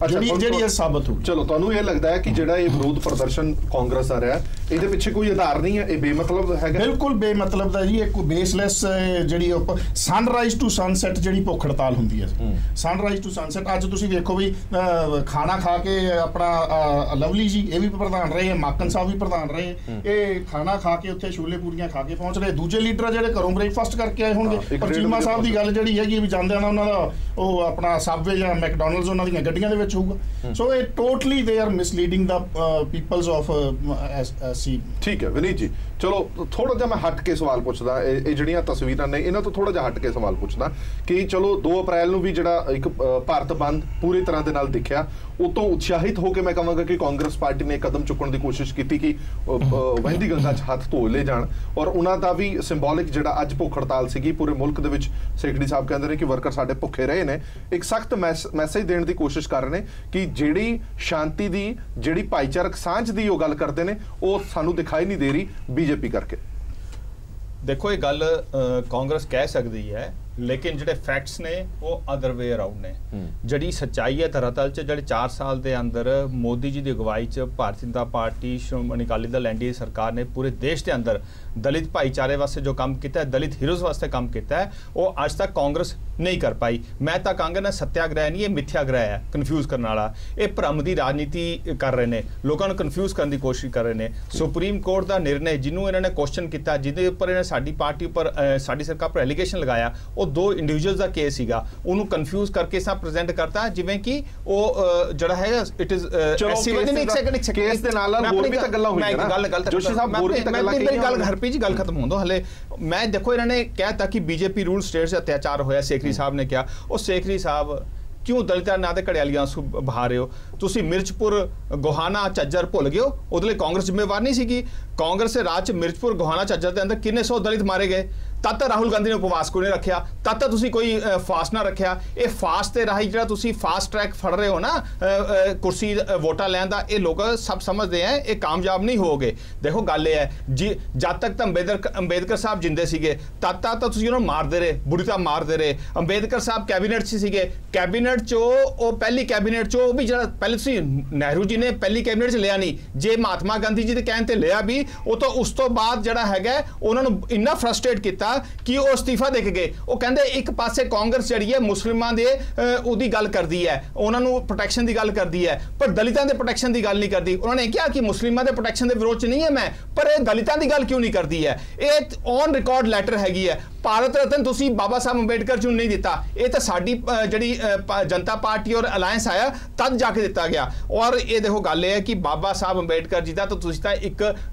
ਜਿਹੜੀ ਸਾਬਤ ਹੋ। ਚਲੋ, ਤੁਹਾਨੂੰ ਇਹ ਲੱਗਦਾ ਹੈ ਕਿ ਜਿਹੜਾ ਇਹ ਵਿਰੋਧ ਪ੍ਰਦਰਸ਼ਨ ਕਾਂਗਰਸ ਆ ਰਿਹਾ, ਇਹਦੇ ਪਿੱਛੇ ਕੋਈ ਆਧਾਰ ਨਹੀਂ ਹੈ, ਇਹ ਬੇਮਤਲਬ ਹੈਗਾ? ਬਿਲਕੁਲ ਬੇਮਤਲਬ ਦਾ ਜੀ, ਇੱਕ ਬੇਸਲੈਸ ਜਿਹੜੀ ਸਨਰਾਈਜ਼ ਟੂ ਸਨਸੈਟ ਜਿਹੜੀ ਭੁੱਖ ਹੜਤਾਲ ਹੁੰਦੀ ਹੈ। ਸਨਰਾਈਜ਼ ਟੂ ਸਨਸੈਟ ਅੱਜ ਤੁਸੀਂ ਵੇਖੋ ਵੀ ਖਾਣਾ ਖਾ ਕੇ ਆਪਣਾ ਲਵਲੀ ਜੀ ਇਹ ਵੀ ਪ੍ਰਧਾਨ ਰਹੇ, ਮਾਕਨ ਸਾਹਿਬ ਵੀ ਪ੍ਰਧਾਨ ਰਹੇ, ਇਹ ਖਾਣਾ ਖਾ ਕੇ ਉੱਥੇ ਛੋਲੇ ਪੂਰੀਆਂ ਖਾ ਕੇ ਪਹੁੰਚ ਰਹੇ। ਦੂਜੇ ਲੀਡਰ ਜਿਹੜੇ ਘਰੋਂ ਬ੍ਰੇਕਫਾਸਟ ਕਰਕੇ ਆਏ ਹੋਣਗੇ। ਪਰ ਚੀਮਾ ਸਾਹਿਬ ਦੀ ਗੱਲ ਜਿਹੜੀ ਹੈਗੀ ਵੀ ਜਾਂਦਿਆਂ ਨਾਲ ਉਹਨਾਂ ਦਾ ਉਹ ਆਪਣਾ ਸਬਵੇ ਜਾਂ ਮੈਕਡੋਨਲਡਸ ਉਹਨਾਂ ਦੀਆਂ ਗੱਡੀਆਂ ਦੇ ਵਿੱਚ ਹੋਊਗਾ। ਸੋ ਇਹ totally they are misleading the peoples of SC. ਠੀਕ ਹੈ ਵਿਨੀਤ ਜੀ, ਚਲੋ ਥੋੜਾ ਜਿਹਾ ਮੈਂ ਹਟ ਕੇ ਸਵਾਲ ਪੁੱਛਦਾ, ਇਹ ਜਿਹੜੀਆਂ ਤਸਵੀਰਾਂ ਨੇ ਇਹਨਾਂ ਤੋਂ ਥੋੜਾ ਜਿਹਾ ਹਟ ਕੇ ਸਵਾਲ ਪੁੱਛਦਾ ਕਿ ਚਲੋ 2 ਅਪ੍ਰੈਲ ਨੂੰ ਵੀ ਜਿਹੜਾ ਇੱਕ ਭਾਰਤ ਬੰਦ ਪੂਰੀ ਤਰ੍ਹਾਂ ਦੇ ਨਾਲ ਦਿਖਿਆ, ਉਹ ਤੋਂ ਉਤਸ਼ਾਹਿਤ ਹੋ ਕੇ ਮੈਂ ਕਹਾਂਗਾ ਕਿ ਕਾਂਗਰਸ ਪਾਰਟੀ ਨੇ ਕਦਮ ਚੁੱਕਣ ਦੀ ਕੋਸ਼ਿਸ਼ ਕੀਤੀ ਕਿ ਵਹਿੰਦੀ ਗੰਗਾ 'ਚ ਹੱਥ ਧੋ ਲਏ ਜਾਣ, ਔਰ ਉਹਨਾਂ ਦਾ ਵੀ ਸਿੰਬੋਲਿਕ ਜਿਹੜਾ ਅੱਜ ਭੁੱਖ ਹੜਤਾਲ ਸੀਗੀ ਪੂਰੇ ਮੁਲਕ ਦੇ ਵਿੱਚ, ਸੇਖੜੀ ਸਾਹਿਬ ਕਹਿੰਦੇ ਨੇ ਕਿ ਵਰਕਰ ਸਾਡੇ ਭੁੱਖੇ ਰਹੇ ਨੇ, ਇੱਕ ਸਖਤ ਮੈਸੇਜ ਦੇਣ ਦੀ ਕੋਸ਼ਿਸ਼ ਕਰ ਰਹੇ ਨੇ ਕਿ ਜਿਹੜੀ ਸ਼ਾਂਤੀ ਦੀ, ਜਿਹੜੀ ਭਾਈਚਾਰਕ ਸਾਂਝ ਦੀ ਉਹ ਗੱਲ ਕਰਦੇ ਨੇ, ਉਹ ਸਾਨੂੰ ਦਿਖਾਈ ਨਹੀਂ ਦੇ ਰਹੀ ਬੀਜੇਪੀ ਕਰਕੇ। ਦੇਖੋ ਇਹ ਗੱਲ ਕਾਂਗਰਸ ਕਹਿ ਸਕਦੀ ਹੈ, ਲੇਕਿਨ ਜਿਹੜੇ ਫੈਕਟਸ ਨੇ ਉਹ ਅਦਰ ਵੇ ਅਰਾਊਂਡ ਨੇ। ਜਿਹੜੀ ਸੱਚਾਈ ਹੈ ਧਰਾਤਲ 'ਚ, ਜਿਹੜੇ 4 ਸਾਲ ਦੇ ਅੰਦਰ ਮੋਦੀ ਜੀ ਦੀ ਅਗਵਾਈ 'ਚ ਭਾਰਤੀ ਜਨਤਾ ਪਾਰਟੀ, ਸ਼੍ਰੋਮਣੀ ਅਕਾਲੀ ਦਲ, ਐਨਡੀਏ ਸਰਕਾਰ ਨੇ ਪੂਰੇ ਦੇਸ਼ ਦੇ ਅੰਦਰ ਦਲਿਤ ਭਾਈਚਾਰੇ ਵਾਸਤੇ ਜੋ ਕੰਮ ਕੀਤਾ ਹੈ, ਦਲਿਤ ਹੀਰੋਜ਼ ਵਾਸਤੇ ਕੰਮ ਕੀਤਾ ਹੈ, ਉਹ ਅੱਜ ਤੱਕ ਕਾਂਗਰਸ ਨਹੀਂ ਕਰ ਪਾਈ। ਮੈਂ ਤਾਂ ਕਹਾਂਗਾ ਨਾ, ਸੱਤਿਆਗ੍ਰਹਿ ਨਹੀਂ, ਇਹ ਮਿਥਿਆਗ੍ਰਹਿ ਹੈ, ਕਨਫਿਊਜ਼ ਕਰਨ ਵਾਲਾ। ਇਹ ਭਰਮ ਦੀ ਰਾਜਨੀਤੀ ਕਰ ਰਹੇ ਨੇ, ਲੋਕਾਂ ਨੂੰ ਕਨਫਿਊਜ਼ ਕਰਨ ਦੀ ਕੋਸ਼ਿਸ਼ ਕਰ ਰਹੇ ਨੇ। ਸੁਪਰੀਮ ਕੋਰਟ ਦਾ ਨਿਰਣੇ ਜਿਹਨੂੰ ਇਹਨਾਂ ਨੇ ਕੁਐਸਚਨ ਕੀਤਾ, ਜਿਹਦੇ ਉੱਪਰ ਇਹਨੇ ਸਾਡੀ ਪਾਰਟੀ ਉੱਪਰ, ਸਾਡੀ ਸਰਕਾਰ ਉੱਪਰ ਐਲੀਗੇਸ਼ਨ ਲਗਾਇਆ, ਉਹ 2 ਇੰਡੀਵਿਜੂਅਲਸ ਦਾ ਕੇਸ ਸੀਗਾ, ਉਹਨੂੰ ਕਨਫਿਊਜ਼ ਕਰਕੇ ਇਸ ਤਰ੍ਹਾਂ ਪ੍ਰੈਜ਼ੈਂਟ ਕਰਤਾ ਜਿਵੇਂ ਕਿ ਉਹ ਜਿਹੜਾ ਹੈ ਇਟ ਇਜ਼ ਐਸੀ ਵਜੇ ਨਹੀਂ। ਇੱਕ ਸੈਕਿੰਡ ਕੇਸ ਦੇ ਨਾਲ ਹੋਰ ਵੀ ਤਾਂ ਗੱਲਾਂ ਹੋਈਆਂ ਨਾ ਜੋਸ਼ੀ ਸਾਹਿਬ, ਹੋਰ ਵੀ ਤਾਂ ਗੱਲਾਂ ਮੇਰੀ ਗੱਲ ਹਰਪ੍ਰੀਤ ਜੀ ਗੱਲ ਖਤਮ ਹੋਣ ਦਿਓ ਹਲੇ। ਮੈਂ ਦੇਖੋ ਇਹਨਾਂ ਨੇ ਕਹਿਤਾ ਕਿ ਬੀਜੇਪੀ ਰੂਲ ਸਟੇਟਸ 'ਤੇ ਅਤਿਆਚਾਰ ਹੋਇਆ, ਸੇਖਰੀ ਸਾਹਿਬ ਨੇ ਕਿਹਾ। ਉਹ ਸੇਖਰੀ ਸਾਹਿਬ ਕਿਉਂ ਦਲਿਤਾਂ ਨਾਂ ਤੇ ਘੜਿਆਲੀਆਂ ਆਂਸੂ ਬਹਾ ਰਹੇ ਹੋ? ਤੁਸੀਂ ਮਿਰਚਪੁਰ, ਗੋਹਾਨਾ, ਝੱਜਰ ਭੁੱਲ ਗਏ ਹੋ? ਉਹਦੇ ਲਈ ਕਾਂਗਰਸ ਜ਼ਿੰਮੇਵਾਰ ਨਹੀਂ ਸੀਗੀ? ਕਾਂਗਰਸ ਦੇ ਰਾਜ 'ਚ ਮਿਰਚਪੁਰ, ਗੋਹਾਨਾ, ਝੱਜਰ ਦੇ ਅੰਦਰ ਕਿੰਨੇ 100 ਦਲਿਤ ਮਾਰੇ ਗਏ? ਤਦ ਤਾਂ ਰਾਹੁਲ ਗਾਂਧੀ ਨੇ ਉਪਵਾਸ ਕੋਈ ਨਹੀਂ ਰੱਖਿਆ, ਤਦ ਤਾਂ ਤੁਸੀਂ ਕੋਈ ਫਾਸਟ ਨਾ ਰੱਖਿਆ। ਇਹ ਫਾਸਟ ਦੇ ਰਾਹੀਂ ਜਿਹੜਾ ਤੁਸੀਂ ਫਾਸਟ ਟਰੈਕ ਫੜ ਰਹੇ ਹੋ ਨਾ ਕੁਰਸੀ ਵੋਟਾਂ ਲੈਣ ਦਾ, ਇਹ ਲੋਕ ਸਭ ਸਮਝਦੇ ਆ ਇਹ ਕਾਮਯਾਬ ਨਹੀਂ ਹੋਗੇ। ਦੇਖੋ ਗੱਲ ਇਹ ਹੈ ਜੀ, ਜਦ ਤੱਕ ਤਾਂ ਅੰਬੇਦਕਰ ਸਾਹਿਬ ਜਿੰਦੇ ਸੀਗੇ ਤਦ ਤੱਕ ਤਾਂ ਤੁਸੀਂ ਉਹਨਾਂ ਨੂੰ ਮਾਰਦੇ ਰਹੇ, ਬੁਰੀ ਤਰ੍ਹਾਂ ਮਾਰਦੇ ਰਹੇ। ਅੰਬੇਦਕਰ ਸਾਹਿਬ ਕੈਬਨਿਟ 'ਚ ਸੀਗੇ, ਕੈਬਨਿਟ 'ਚੋਂ ਉਹ ਪਹਿਲੀ ਕੈਬਨਿਟ 'ਚੋਂ ਵੀ ਜਿਹੜਾ ਪਹਿਲੇ ਤੁਸੀਂ ਨਹਿਰੂ ਜੀ ਨੇ ਪਹਿਲੀ ਕੈਬਨਿਟ 'ਚ ਲਿਆ ਨਹੀਂ, ਜੇ ਮਹਾਤਮਾ ਗਾਂਧੀ ਜੀ ਦੇ ਕਹਿਣ ਤੇ ਲਿਆ ਵੀ, ਉਹ ਤਾਂ ਉਸ ਤੋਂ ਬਾਅਦ ਜਿਹੜਾ ਹੈਗਾ ਉਹਨਾਂ ਨੂੰ ਇੰਨਾ ਫਰਸਟ੍ਰੇਟ ਕੀਤਾ ਕਿ ਉਹ ਅਸਤੀਫਾ ਦੇ ਕੇ ਗਏ। ਉਹ ਕਹਿੰਦੇ ਇੱਕ ਪਾਸੇ ਕਾਂਗਰਸ ਜਿਹੜੀ ਹੈ ਮੁਸਲਿਮਾਂ ਦੇ ਉਹਦੀ ਗੱਲ ਕਰਦੀ ਹੈ, ਉਹਨਾਂ ਨੂੰ ਪ੍ਰੋਟੈਕਸ਼ਨ ਦੀ ਗੱਲ ਕਰਦੀ ਹੈ, ਪਰ ਦਲਿਤਾਂ ਦੇ ਪ੍ਰੋਟੈਕਸ਼ਨ ਦੀ ਗੱਲ ਨਹੀਂ ਕਰਦੀ। ਉਹਨਾਂ ਨੇ ਕਿਹਾ ਕਿ ਮੁਸਲਿਮਾਂ ਦੇ ਪ੍ਰੋਟੈਕਸ਼ਨ ਦੇ ਵਿਰੋਧ 'ਚ ਨਹੀਂ ਹੈ ਮੈਂ, ਪਰ ਇਹ ਦਲਿਤਾਂ ਦੀ ਗੱਲ ਕਿਉਂ ਨਹੀਂ ਕਰਦੀ ਹੈ? ਇਹ ਔਨ ਰਿਕਾਰਡ ਲੈਟਰ ਹੈਗੀ ਹੈ। ਭਾਰਤ ਰਤਨ ਤੁਸੀਂ ਬਾਬਾ ਸਾਹਿਬ ਅੰਬੇਡਕਰ ਜੀ ਨੂੰ ਨਹੀਂ ਦਿੱਤਾ, ਇਹ ਤਾਂ ਸਾਡੀ ਜਿਹੜੀ ਜਨਤਾ ਪਾਰਟੀ ਔਰ ਅਲਾਇੰਸ ਆਇਆ ਤਦ ਜਾ ਕੇ ਦਿੱਤਾ ਗਿਆ। ਔਰ ਇਹ ਦੇਖੋ ਗੱਲ ਇਹ ਹੈ ਕਿ ਬਾਬਾ ਸਾਹਿਬ ਅੰਬੇਡਕਰ ਜੀ ਦਾ ਤਾਂ ਤੁਸੀਂ ਤਾਂ ਇੱਕ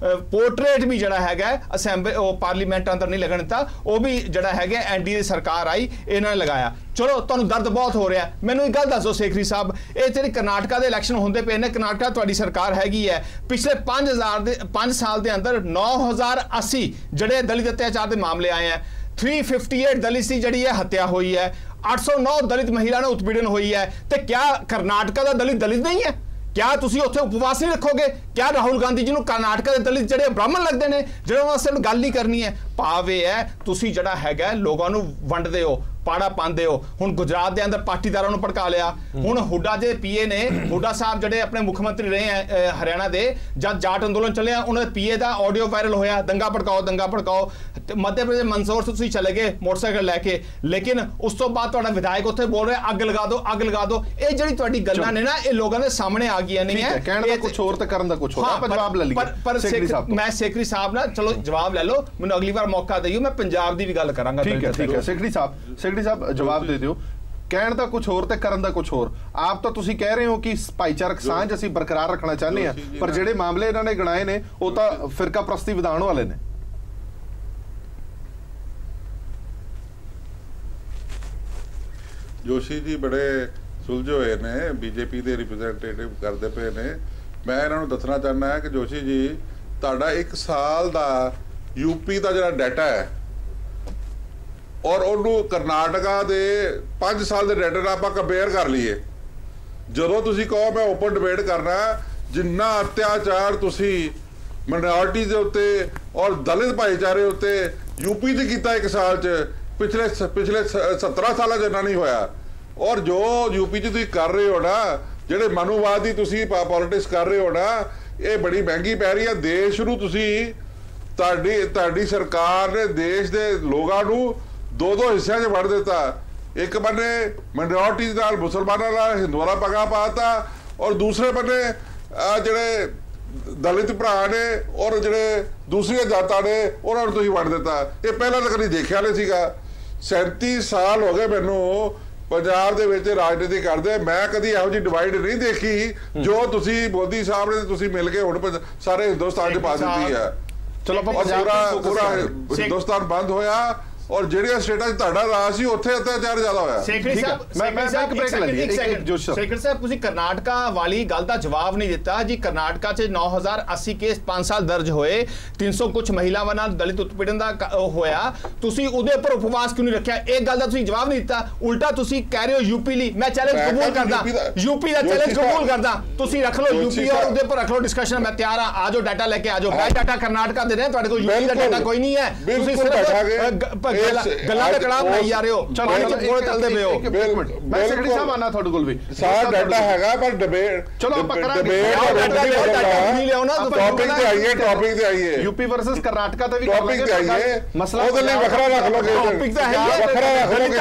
ਪੋਰਟਰੇਟ ਵੀ ਜਿਹੜਾ ਹੈਗਾ ਅਸੈਂਬਲੀ ਉਹ ਪਾਰਲੀਮੈਂਟ ਅੰਦਰ ਨਹੀਂ ਲੱਗਣ ਦਿੱਤਾ, ਉਹ ਵੀ ਜਿਹੜਾ ਹੈਗਾ ਐਨਡੀਏ ਸਰਕਾਰ ਆਈ ਇਹਨਾਂ ਨੇ ਲਗਾਇਆ। ਚਲੋ ਤੁਹਾਨੂੰ ਦਰਦ ਬਹੁਤ ਹੋ ਰਿਹਾ, ਮੈਨੂੰ ਇੱਕ ਗੱਲ ਦੱਸੋ ਸੇਖਰੀ ਸਾਹਿਬ, ਇਹ ਜਿਹੜੇ ਕਰਨਾਟਕਾ ਦੇ ਇਲੈਕਸ਼ਨ ਹੁੰਦੇ ਪਏ ਨੇ, ਕਰਨਾਟਕਾ ਤੁਹਾਡੀ ਸਰਕਾਰ ਹੈਗੀ ਹੈ, ਪਿਛਲੇ 5 ਸਾਲ ਦੇ ਅੰਦਰ 9080 ਜਿਹੜੇ ਦਲਿਤ ਅਤਿਆਚਾਰ ਦੇ ਮਾਮਲੇ ਆਏ ਹੈ, 358 ਦਲਿਤ ਦੀ ਜਿਹੜੀ ਹੈ ਹੱਤਿਆ ਹੋਈ ਹੈ, 809 ਦਲਿਤ ਮਹਿਲਾ ਨਾਲ ਉਤਪੀੜਨ ਹੋਈ ਹੈ। ਤੇ ਕਿਆ ਕਰਨਾਟਕਾ ਦਾ ਦਲਿਤ ਨਹੀਂ ਹੈ? ਕਿਆ ਤੁਸੀਂ ਉੱਥੇ ਉਪਵਾਸ ਨਹੀਂ ਰੱਖੋਗੇ? ਕਿਆ ਰਾਹੁਲ ਗਾਂਧੀ ਜੀ ਨੂੰ ਕਰਨਾਟਕਾ ਦੇ ਦਲਿਤ ਜਿਹੜੇ ਬ੍ਰਾਹਮਣ ਲੱਗਦੇ ਨੇ, ਜਿਹੜੇ ਉਹਨਾਂ ਨਾਲ ਗੱਲ ਨਹੀਂ ਕਰਨੀ ਹੈ? ਭਾਵ ਇਹ ਹੈ ਤੁਸੀਂ ਜਿਹੜਾ ਹੈਗਾ ਲੋਕਾਂ ਨੂੰ ਵੰਡਦੇ ਹੋ, ਪਾੜਾ ਪਾਉਂਦੇ ਹੋ। ਹੁਣ ਗੁਜਰਾਤ ਦੇ ਅੰਦਰ ਪਾਟੀਦਾਰਾਂ ਨੂੰ ਭੜਕਾ ਲਿਆ। ਹੁਣ ਹੁੱਡਾ ਦੇ ਪੀਏ ਨੇ, ਹੁੱਡਾ ਸਾਹਿਬ ਜਿਹੜੇ ਆਪਣੇ ਮੁੱਖ ਮੰਤਰੀ ਰਹੇ ਹੈ ਹਰਿਆਣਾ ਦੇ, ਜਦ ਜਾਟ ਅੰਦੋਲਨ ਚੱਲਿਆ ਉਹਨਾਂ ਦੇ ਪੀਏ ਦਾ ਆਡੀਓ ਵਾਇਰਲ ਹੋਇਆ, ਦੰਗਾ ਭੜਕਾਓ ਦੰਗਾ ਭੜਕਾਓ। ਮੱਧ ਪ੍ਰਦੇਸ਼ ਮੰਦਸੌਰ ਤੋਂ ਤੁਸੀਂ ਚਲੇ ਗਏ ਮੋਟਰਸਾਈਕਲ ਲੈ ਕੇ, ਲੇਕਿਨ ਉਸ ਤੋਂ ਬਾਅਦ ਤੁਹਾਡਾ ਵਿਧਾਇਕ ਉੱਥੇ ਬੋਲ ਰਿਹਾ ਅੱਗ ਲਗਾ ਦਿਓ ਅੱਗ ਲਗਾ ਦਿਓ। ਇਹ ਜਿਹੜੀ ਤੁਹਾਡੀ ਗੱਲਾਂ ਨੇ ਨਾ, ਇਹ ਲੋਕਾਂ ਦੇ ਸਾਹਮਣੇ ਆ ਗਈਆਂ ਨਹੀਂ ਹੈ। ਕਹਿਣ ਦਾ ਕੁਝ ਹੋਰ ਤੇ ਕਰਨ ਦਾ ਕੁਝ ਹੋਰ। ਆਪਾਂ ਜਵਾਬ ਲੈ ਲਈਏ ਪਰ ਮੈਂ ਸੇਖਰੀ ਸਾਹਿਬ ਨਾਲ, ਚਲੋ ਜਵਾਬ ਲੈ ਲਓ, ਮੈਨੂੰ ਅਗਲੀ ਵਾਰ ਮੌਕਾ ਦਿਓ, ਮੈਂ ਪੰਜਾਬ ਦੀ ਵੀ ਗੱਲ ਕਰਾਂਗਾ। ਠੀਕ ਹੈ ਸੇਖੜੀ ਸਾਹਿਬ ਜਵਾਬ ਦੇ ਦਿਓ। ਕਹਿਣ ਦਾ ਕੁਝ ਹੋਰ ਤੇ ਕਰਨ ਦਾ ਕੁਝ ਹੋਰ। ਆਪ ਤਾਂ ਤੁਸੀਂ ਕਹਿ ਰਹੇ ਹੋ ਕਿ ਭਾਈਚਾਰਕ ਸਾਂਝ ਅਸੀਂ ਬਰਕਰਾਰ ਰੱਖਣਾ ਚਾਹੁੰਦੇ ਆ, ਪਰ ਜਿਹੜੇ ਮਾਮਲੇ ਇਹਨਾਂ ਨੇ ਗਣਾਏ ਨੇ ਉਹ ਤਾਂ ਫਿਰਕਾ ਪ੍ਰਸਤੀ ਵਿਧਾਨ ਵਾਲੇ ਨੇ। ਜੋਸ਼ੀ ਜੀ ਬੜੇ ਸੁਲਝੇ ਹੋਏ ਨੇ, ਬੀਜੇਪੀ ਦੇ ਰਿਪਰੈਜ਼ੈਂਟੇਟਿਵ ਕਰਦੇ ਪਏ ਨੇ। ਮੈਂ ਇਹਨਾਂ ਨੂੰ ਦੱਸਣਾ ਚਾਹੁੰਦਾ ਹਾਂ ਕਿ ਜੋਸ਼ੀ ਜੀ, ਤੁਹਾਡਾ 1 ਸਾਲ ਦਾ ਯੂਪੀ ਦਾ ਜਿਹੜਾ ਡਾਟਾ ਹੈ ਔਰ ਉਹਨੂੰ ਕਰਨਾਟਕਾ ਦੇ 5 ਸਾਲ ਦੇ ਡਾਟਾ ਨਾਲ ਆਪਾਂ ਕੰਪੇਅਰ ਕਰ ਲਈਏ, ਜਦੋਂ ਤੁਸੀਂ ਕਹੋ ਮੈਂ ਓਪਨ ਡਿਬੇਟ ਕਰਨਾ, ਜਿੰਨਾ ਅਤਿਆਚਾਰ ਤੁਸੀਂ ਮਾਈਨੋਰਿਟੀ ਦੇ ਉੱਤੇ ਔਰ ਦਲਿਤ ਭਾਈਚਾਰੇ ਉੱਤੇ ਯੂਪੀ 'ਚ ਕੀਤਾ 1 ਸਾਲ 'ਚ, ਪਿਛਲੇ 17 ਸਾਲਾਂ 'ਚ ਇੰਨਾ ਨਹੀਂ ਹੋਇਆ। ਔਰ ਜੋ ਯੂਪੀ 'ਚ ਤੁਸੀਂ ਕਰ ਰਹੇ ਹੋ ਨਾ, ਜਿਹੜੇ ਮਨੂਵਾਦੀ ਤੁਸੀਂ ਪੋਲਿਟਿਕਸ ਕਰ ਰਹੇ ਹੋ ਨਾ, ਇਹ ਬੜੀ ਮਹਿੰਗੀ ਪੈ ਰਹੀ ਹੈ ਦੇਸ਼ ਨੂੰ। ਤੁਸੀਂ ਤੁਹਾਡੀ ਸਰਕਾਰ ਨੇ ਦੇਸ਼ ਦੇ ਲੋਕਾਂ ਨੂੰ 2 ਹਿੱਸਿਆਂ 'ਚ ਵੰਡ ਦਿੱਤਾ। ਇੱਕ ਬੰਨੇ ਮਾਈਨੋਰਿਟੀ ਨਾਲ, ਮੁਸਲਮਾਨਾਂ ਨਾਲ, ਹਿੰਦੂਆਂ ਨਾਲ ਪਗਾ ਪਾਤਾ, ਔਰ ਦੂਸਰੇ ਬੰਨੇ ਜਿਹੜੇ ਦਲਿਤ ਭਰਾ ਨੇ ਔਰ ਜਿਹੜੇ ਦੂਸਰੀਆਂ ਜਾਤਾਂ ਨੇ ਉਹਨਾਂ ਨੂੰ ਤੁਸੀਂ ਵੰਡ ਦਿੱਤਾ। ਇਹ ਪਹਿਲਾਂ ਤਾਂ ਕਦੀ ਦੇਖਿਆ ਨਹੀਂ ਸੀਗਾ। 37 ਸਾਲ ਹੋ ਗਏ ਮੈਨੂੰ ਪੰਜਾਬ ਦੇ ਵਿੱਚ ਰਾਜਨੀਤੀ ਕਰਦੇ। ਮੈਂ ਕਦੀ ਇਹੋ ਜਿਹੀ ਡਿਵਾਈਡ ਨਹੀਂ ਦੇਖੀ ਜੋ ਤੁਸੀਂ ਮੋਦੀ ਸਾਹਿਬ ਨੇ ਤੁਸੀਂ ਮਿਲ ਕੇ ਹੁਣ ਸਾਰੇ ਹਿੰਦੁਸਤਾਨ 'ਚ ਪਾ ਦਿੱਤੀ ਹੈ। ਚਲੋ ਪੂਰਾ ਹਿੰਦੁਸਤਾਨ ਬੰਦ ਹੋਇਆ ਔਰ ਜਿਹੜੀਆਂ ਸਟੇਟਾਂ 'ਚ ਤੁਹਾਡਾ ਰਾਜ ਸੀ ਉੱਥੇ ਅਤਿਆਚਾਰ ਜ਼ਿਆਦਾ ਹੋਇਆ। ਸੇਖੜੀ ਸਾਹਿਬ ਤੁਸੀਂ ਕਰਨਾਟਕਾ ਵਾਲੀ ਗੱਲ ਦਾ ਜਵਾਬ ਨਹੀਂ ਦਿੱਤਾ ਜੀ। ਕਰਨਾਟਕਾ 'ਚ 9080 ਕੇਸ 5 ਸਾਲ ਦਰਜ ਹੋਏ, 300 ਕੁਝ ਮਹਿਲਾਵਾਂ ਨਾਲ ਦਲਿਤ ਉਤਪੀੜਨ ਦਾ ਹੋਇਆ, ਤੁਸੀਂ ਉਹਦੇ ਉੱਪਰ ਉਪਵਾਸ ਕਿਉਂ ਨਹੀਂ ਰੱਖਿਆ? ਇਹ ਗੱਲ ਦਾ ਤੁਸੀਂ ਜਵਾਬ ਨਹੀਂ ਦਿੱਤਾ। ਉਲਟਾ ਤੁਸੀਂ ਕਹਿ ਰਹੇ ਹੋ ਯੂਪੀ ਲਈ। ਮੈਂ ਚੈਲੰਜ ਕਬੂਲ ਕਰਦਾ, ਯੂਪੀ ਦਾ ਚੈਲੰਜ ਕਬੂਲ ਕਰਦਾ। ਤੁਸੀਂ ਰੱਖ ਲਓ ਯੂਪੀ ਔਰ ਉਹਦੇ ਉੱਪਰ ਰੱਖ ਲਓ ਡਿਸਕਸ਼ਨ। ਮੈਂ ਤਿਆਰ ਹਾਂ, ਆ ਜਾਓ ਡਾਟਾ ਲੈ ਕੇ ਆ ਜਾਓ। ਮੈਂ ਡਾਟਾ ਕਰਨਾਟਕਾ ਦੇ ਰਿਹਾ, ਤੁਹਾਡੇ ਕੋਲ ਯੂਪੀ ਦਾ ਡਾਟਾ ਕੋਈ ਨਹੀਂ ਹੈ। ਤੁਸੀਂ ਸਿਰਫ ਗੱਲਾਂ ਦਾ ਕੜਾਮ ਨਹੀਂ ਜਾ ਰਹੇ ਹੋ, ਪਾਣੀ ਚ ਕੋਲ ਚੱਲਦੇ ਪਏ ਹੋ। ਮੈਂ ਸੈਕਟਰੀ ਸਾਹਿਬ ਆਣਾ ਤੁਹਾਡੇ ਕੋਲ ਵੀ ਸਾਰਾ ਡਾਟਾ ਹੈਗਾ, ਪਰ ਡਿਬੇਟ ਚਲੋ ਆਪਾਂ ਕਰਾਂਗੇ। ਟੌਪਿਕ ਤੇ ਆਈਏ ਯੂਪੀ ਵਰਸਸ ਕਰਨਾਟਕਾ ਤੇ ਵੀ ਟੌਪਿਕ ਤੇ ਆਈਏ, ਮਸਲਾ ਉਹਦੇ ਲਈ ਵੱਖਰਾ ਰੱਖ ਲਓਗੇ। ਟੌਪਿਕ ਤਾਂ ਹੈ ਹੀ, ਵੱਖਰਾ ਰੱਖ ਲਓਗੇ।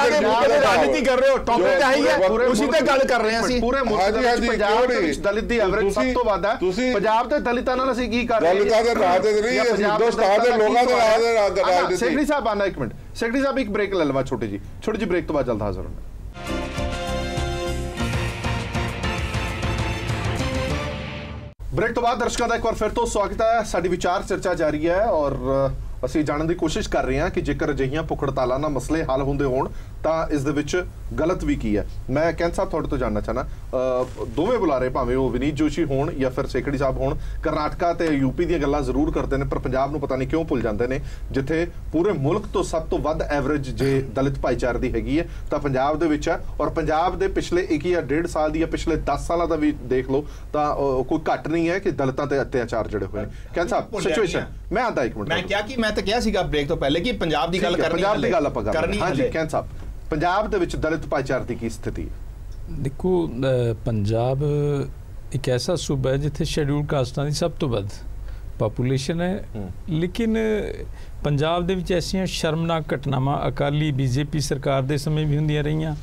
ਰਾਜਨੀਤੀ ਕਰ ਰਹੇ ਹੋ, ਟੌਪਿਕ ਤਾਂ ਹੈ ਹੀ ਹੈ, ਉਸੇ ਤੇ ਗੱਲ ਕਰ ਰਹੇ ਹਾਂ ਅਸੀਂ। ਪੂਰੇ ਮੁਲਕ ਦੇ ਪੰਜਾਬ ਦੇ ਵਿੱਚ ਦਲਿਤ ਦੀ ਐਵਰੇਜ ਸਭ ਤੋਂ ਵੱਧ ਹੈ। ਪੰਜਾਬ ਦੇ ਦਲਿਤਾਂ ਨਾਲ ਅਸੀਂ ਕੀ ਕਰ ਰਹੇ ਹਾਂ? ਦਲਿਤਾਂ ਦੇ ਰਾਹ ਤੇ ਨਹੀਂ, ਹਿੰਦੁਸਤਾਨ ਦੇ ਲੋਕਾਂ ਦੇ ਰਾਹ ਦੇ ਰਾਜਨੀਤੀ। ਸੈਕਟਰੀ ਸਾਹਿਬ ਆਣਾ ਇੱਕ ਮਿੰਟ। ਸੈਕਟਰੀ ਸਾਹਿਬ ਇੱਕ ਬ੍ਰੇਕ ਲੈ ਲਵਾ, ਛੋਟੀ ਜੀ ਬ੍ਰੇਕ ਤੋਂ ਬਾਅਦ ਜਲਦ ਹਾਜ਼ਰ ਹੋਣਾ। ਬ੍ਰੇਕ ਤੋਂ ਬਾਅਦ ਦਰਸ਼ਕਾਂ ਦਾ ਇੱਕ ਵਾਰ ਫਿਰ ਤੋਂ ਸਵਾਗਤ ਹੈ। ਸਾਡੀ ਵਿਚਾਰ ਚਰਚਾ ਜਾਰੀ ਹੈ ਔਰ ਅਸੀਂ ਜਾਣਨ ਦੀ ਕੋਸ਼ਿਸ਼ ਕਰ ਰਹੇ ਹਾਂ ਕਿ ਜੇਕਰ ਅਜਿਹੀਆਂ ਭੁੱਖ ਹੜਤਾਲਾਂ ਨਾਲ ਮਸਲੇ ਹੱਲ ਹੁੰਦੇ ਹੋਣ ਤਾਂ ਇਸ ਦੇ ਵਿੱਚ ਗਲਤ ਵੀ ਕੀ ਹੈ। ਮੈਂ ਕੈਂਥ ਸਾਹਿਬ ਤੁਹਾਡੇ ਤੋਂ ਜਾਣਨਾ ਚਾਹਨਾ, ਦੋਵੇਂ ਬੁਲਾਰੇ ਭਾਵੇਂ ਉਹ ਵਿਨੀਤ ਜੋਸ਼ੀ ਹੋਣ ਜਾਂ ਫਿਰ ਸੇਖੜੀ ਸਾਹਿਬ ਹੋਣ, ਕਰਨਾਟਕਾ ਤੇ ਯੂਪੀ ਦੀਆਂ ਗੱਲਾਂ ਜ਼ਰੂਰ ਕਰਦੇ ਨੇ ਪਰ ਪੰਜਾਬ ਨੂੰ ਪਤਾ ਨਹੀਂ ਕਿਉਂ ਭੁੱਲ ਜਾਂਦੇ ਨੇ, ਜਿੱਥੇ ਪੂਰੇ ਮੁਲਕ ਤੋਂ ਸਭ ਤੋਂ ਵੱਧ ਐਵਰੇਜ ਜੇ ਦਲਿਤ ਭਾਈਚਾਰੇ ਦੀ ਹੈਗੀ ਹੈ ਤਾਂ ਪੰਜਾਬ ਦੇ ਵਿੱਚ ਹੈ। ਔਰ ਪੰਜਾਬ ਦੇ ਪਿਛਲੇ 1 ਜਾਂ 1.5 ਸਾਲ ਦੀ ਜਾਂ ਪਿਛਲੇ 10 ਸਾਲਾਂ ਦਾ ਵੀ ਦੇਖ ਲਓ ਤਾਂ ਕੋਈ ਘੱਟ ਨਹੀਂ ਹੈ ਕਿ ਦਲਿਤਾਂ ਤੇ ਅਤਿਆਚਾਰ ਜਿਹੜੇ ਹੋਏ ਨੇ। ਕੈਂਥ ਸਾਹਿਬ ਸਿਚੁਏਸ਼ਨ ਮੈਂ ਆਂਦਾ ਇੱਕ ਮਿੰਟ। ਮੈਂ ਤਾਂ ਕਿਹਾ ਸੀਗਾ ਬ੍ਰੇਕ ਤੋਂ ਪਹਿਲੇ ਕਿ ਪੰਜਾਬ ਦੀ ਗੱਲ ਕਰਨੀ, ਪੰਜਾਬ ਦੀ ਗੱਲ ਆਪਾਂ ਕਰਨੀ। ਹਾਂਜੀ ਕੈਂਥ ਸਾਹਿਬ, ਪੰਜਾਬ ਦੇ ਵਿੱਚ ਦਲਿਤ ਭਾਈਚਾਰੇ ਦੀ ਕੀ ਸਥਿਤੀ ਹੈ? ਦੇਖੋ, ਪੰਜਾਬ ਇੱਕ ਐਸਾ ਸੂਬਾ ਹੈ ਜਿੱਥੇ ਸ਼ੈਡਿਊਲ ਕਾਸਟਾਂ ਦੀ ਸਭ ਤੋਂ ਵੱਧ ਪਾਪੂਲੇਸ਼ਨ ਹੈ, ਲੇਕਿਨ ਪੰਜਾਬ ਦੇ ਵਿੱਚ ਐਸੀਆਂ ਸ਼ਰਮਨਾਕ ਘਟਨਾਵਾਂ ਅਕਾਲੀ ਬੀਜੇਪੀ ਸਰਕਾਰ ਦੇ ਸਮੇਂ ਵੀ ਹੁੰਦੀਆਂ ਰਹੀਆਂ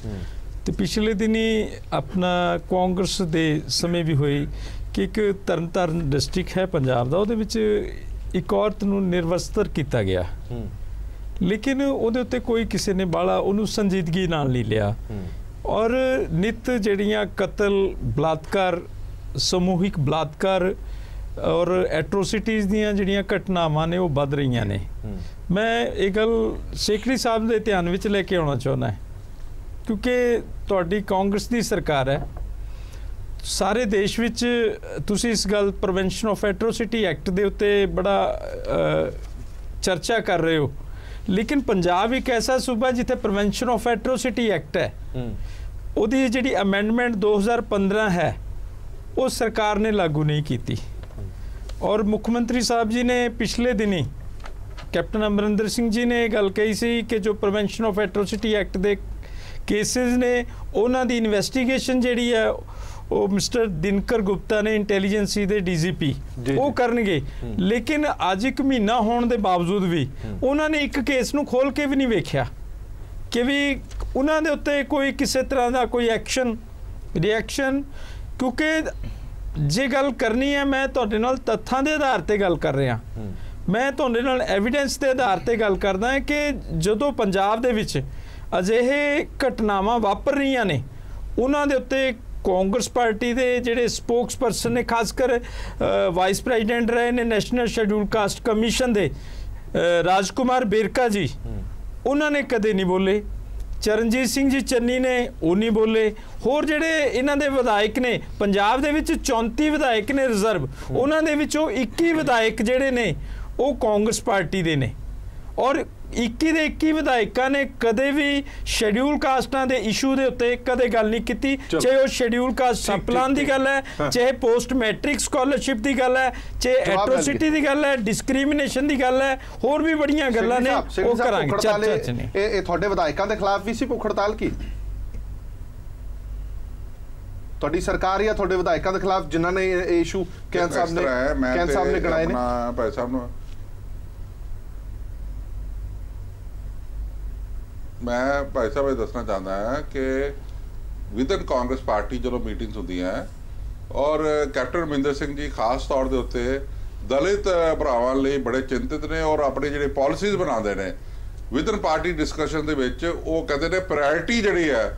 ਤੇ ਪਿਛਲੇ ਦਿਨੀ ਆਪਣਾ ਕਾਂਗਰਸ ਦੇ ਸਮੇਂ ਵੀ ਹੋਈ ਕਿ ਇੱਕ ਤਰਨਤਾਰਨ ਡਿਸਟ੍ਰਿਕਟ ਹੈ ਪੰਜਾਬ ਦਾ, ਉਹਦੇ ਵਿੱਚ ਇੱਕ ਔਰਤ ਨੂੰ ਨਿਰਵਸਤਰ ਕੀਤਾ ਗਿਆ, ਲੇਕਿਨ ਉਹਦੇ ਉੱਤੇ ਕੋਈ ਕਿਸੇ ਨੇ ਬਾਲਾ ਉਹਨੂੰ ਸੰਜੀਦਗੀ ਨਾਲ ਨਹੀਂ ਲਿਆ। ਔਰ ਨਿਤ ਜਿਹੜੀਆਂ ਕਤਲ, ਬਲਾਤਕਾਰ, ਸਮੂਹਿਕ ਬਲਾਤਕਾਰ ਔਰ ਐਟਰੋਸਿਟੀਜ਼ ਦੀਆਂ ਜਿਹੜੀਆਂ ਘਟਨਾਵਾਂ ਨੇ ਉਹ ਵੱਧ ਰਹੀਆਂ ਨੇ। ਮੈਂ ਇਹ ਗੱਲ ਸੇਖੜੀ ਸਾਹਿਬ ਦੇ ਧਿਆਨ ਵਿੱਚ ਲੈ ਕੇ ਆਉਣਾ ਚਾਹੁੰਦਾ ਕਿਉਂਕਿ ਤੁਹਾਡੀ ਕਾਂਗਰਸ ਦੀ ਸਰਕਾਰ ਹੈ, ਸਾਰੇ ਦੇਸ਼ ਵਿੱਚ ਤੁਸੀਂ ਇਸ ਗੱਲ ਪ੍ਰੀਵੈਂਸ਼ਨ ਆਫ ਐਟਰੋਸਿਟੀ ਐਕਟ ਦੇ ਉੱਤੇ ਬੜਾ ਚਰਚਾ ਕਰ ਰਹੇ ਹੋ, ਲੇਕਿਨ ਪੰਜਾਬ ਇੱਕ ਐਸਾ ਸੂਬਾ ਜਿੱਥੇ ਪ੍ਰੀਵੈਂਸ਼ਨ ਆਫ ਐਟਰੋਸਿਟੀ ਐਕਟ ਹੈ, ਉਹਦੀ ਜਿਹੜੀ ਅਮੈਂਡਮੈਂਟ 2015 ਹੈ ਉਹ ਸਰਕਾਰ ਨੇ ਲਾਗੂ ਨਹੀਂ ਕੀਤੀ। ਔਰ ਮੁੱਖ ਮੰਤਰੀ ਸਾਹਿਬ ਜੀ ਨੇ ਪਿਛਲੇ ਦਿਨੀ ਕੈਪਟਨ ਅਮਰਿੰਦਰ ਸਿੰਘ ਜੀ ਨੇ ਇਹ ਗੱਲ ਕਹੀ ਸੀ ਕਿ ਜੋ ਪ੍ਰੀਵੈਂਸ਼ਨ ਆਫ ਐਟਰੋਸਿਟੀ ਐਕਟ ਦੇ ਕੇਸਿਸ ਨੇ ਉਹਨਾਂ ਦੀ ਇਨਵੈਸਟੀਗੇਸ਼ਨ ਜਿਹੜੀ ਹੈ ਉਹ ਮਿਸਟਰ ਦਿਨਕਰ ਗੁਪਤਾ ਨੇ ਇੰਟੈਲੀਜੈਂਸੀ ਦੇ ਡੀਜੀਪੀ ਉਹ ਕਰਨਗੇ, ਲੇਕਿਨ ਅੱਜ 1 ਮਹੀਨਾ ਹੋਣ ਦੇ ਬਾਵਜੂਦ ਵੀ ਉਹਨਾਂ ਨੇ ਇੱਕ ਕੇਸ ਨੂੰ ਖੋਲ ਕੇ ਵੀ ਨਹੀਂ ਵੇਖਿਆ ਕਿ ਵੀ ਉਹਨਾਂ ਦੇ ਉੱਤੇ ਕੋਈ ਕਿਸੇ ਤਰ੍ਹਾਂ ਦਾ ਕੋਈ ਐਕਸ਼ਨ ਰਿਐਕਸ਼ਨ। ਕਿਉਂਕਿ ਜੇ ਗੱਲ ਕਰਨੀ ਹੈ ਮੈਂ ਤੁਹਾਡੇ ਨਾਲ ਤੱਥਾਂ ਦੇ ਆਧਾਰ ਤੇ ਗੱਲ ਕਰ ਰਿਹਾ, ਮੈਂ ਤੁਹਾਡੇ ਨਾਲ ਐਵੀਡੈਂਸ ਦੇ ਆਧਾਰ ਤੇ ਗੱਲ ਕਰਦਾ ਹਾਂ ਕਿ ਜਦੋਂ ਪੰਜਾਬ ਦੇ ਵਿੱਚ ਅਜਿਹੇ ਘਟਨਾਵਾਂ ਵਾਪਰ ਰਹੀਆਂ ਨੇ ਉਹਨਾਂ ਦੇ ਉੱਤੇ ਕਾਂਗਰਸ ਪਾਰਟੀ ਦੇ ਜਿਹੜੇ ਸਪੋਕਸ ਪਰਸਨ ਨੇ, ਖਾਸ ਕਰ ਵਾਈਸ ਪ੍ਰੈਜ਼ੀਡੈਂਟ ਰਹੇ ਨੇ ਨੈਸ਼ਨਲ ਸ਼ੈਡਿਊਲ ਕਾਸਟ ਕਮਿਸ਼ਨ ਦੇ ਰਾਜਕੁਮਾਰ ਬੇਰਕਾ ਜੀ, ਉਹਨਾਂ ਨੇ ਕਦੇ ਨਹੀਂ ਬੋਲੇ। ਚਰਨਜੀਤ ਸਿੰਘ ਜੀ ਚੰਨੀ ਨੇ ਉਹ ਨਹੀਂ ਬੋਲੇ। ਹੋਰ ਜਿਹੜੇ ਇਹਨਾਂ ਦੇ ਵਿਧਾਇਕ ਨੇ ਪੰਜਾਬ ਦੇ ਵਿੱਚ 34 ਵਿਧਾਇਕ ਨੇ ਰਿਜ਼ਰਵ, ਉਹਨਾਂ ਦੇ ਵਿੱਚੋਂ 21 ਵਿਧਾਇਕ ਜਿਹੜੇ ਨੇ ਉਹ ਕਾਂਗਰਸ ਪਾਰਟੀ ਦੇ ਨੇ ਔਰ 21 ਦੇ 21 ਵਿਧਾਇਕਾਂ ਨੇ ਕਦੇ ਵੀ ਸ਼ੈਡਿਊਲ ਕਾਸਟਾਂ ਦੇ ਇਸ਼ੂ ਦੇ ਉੱਤੇ ਕਦੇ ਗੱਲ ਨਹੀਂ ਕੀਤੀ, ਚਾਹੇ ਉਹ ਸ਼ੈਡਿਊਲ ਕਾਸਟ ਸਬ ਪਲਾਨ ਦੀ ਗੱਲ ਹੈ, ਚਾਹੇ ਪੋਸਟ ਮੈਟ੍ਰਿਕ ਸਕਾਲਰਸ਼ਿਪ ਦੀ ਗੱਲ ਹੈ, ਚਾਹੇ ਐਟਰੋਸਿਟੀ ਦੀ ਗੱਲ ਹੈ, ਡਿਸਕ੍ਰਿਮੀਨੇਸ਼ਨ ਦੀ ਗੱਲ ਹੈ, ਹੋਰ ਵੀ ਬੜੀਆਂ ਗੱਲਾਂ ਨੇ ਉਹ ਕਰਾਂਗੇ ਚਰਚਾ ਚ ਨੇ। ਇਹ ਤੁਹਾਡੇ ਵਿਧਾਇਕਾਂ ਦੇ ਖਿਲਾਫ ਵੀ ਸੀ ਭੁੱਖ ਹੜਤਾਲ ਕੀ? ਤੁਹਾਡੀ ਸਰਕਾਰ ਜਾਂ ਤੁਹਾਡੇ ਵਿਧਾਇਕਾਂ ਦੇ ਖਿਲਾਫ ਜਿਨ੍ਹਾਂ ਨੇ ਇਹ ਇਸ਼ੂ ਕੈਂਥ ਸਾਹਿਬ ਨੇ ਗਣਾਏ ਨੇ? ਭਾਈ ਸਾਹਿਬ ਨੂੰ ਮੈਂ ਭਾਈ ਸਾਹਿਬ ਇਹ ਦੱਸਣਾ ਚਾਹੁੰਦਾ ਹਾਂ ਕਿ ਵਿਦਨ ਕਾਂਗਰਸ ਪਾਰਟੀ ਜਦੋਂ ਮੀਟਿੰਗਸ ਹੁੰਦੀਆਂ ਔਰ ਕੈਪਟਨ ਅਮਰਿੰਦਰ ਸਿੰਘ ਜੀ ਖਾਸ ਤੌਰ ਦੇ ਉੱਤੇ ਦਲਿਤ ਭਰਾਵਾਂ ਲਈ ਬੜੇ ਚਿੰਤਿਤ ਨੇ ਔਰ ਆਪਣੀ ਜਿਹੜੇ ਪਾਲਿਸੀਜ਼ ਬਣਾਉਂਦੇ ਨੇ ਵਿਦਨ ਪਾਰਟੀ ਡਿਸਕਸ਼ਨ ਦੇ ਵਿੱਚ, ਉਹ ਕਹਿੰਦੇ ਨੇ ਪ੍ਰਾਇੋਰਟੀ ਜਿਹੜੀ ਹੈ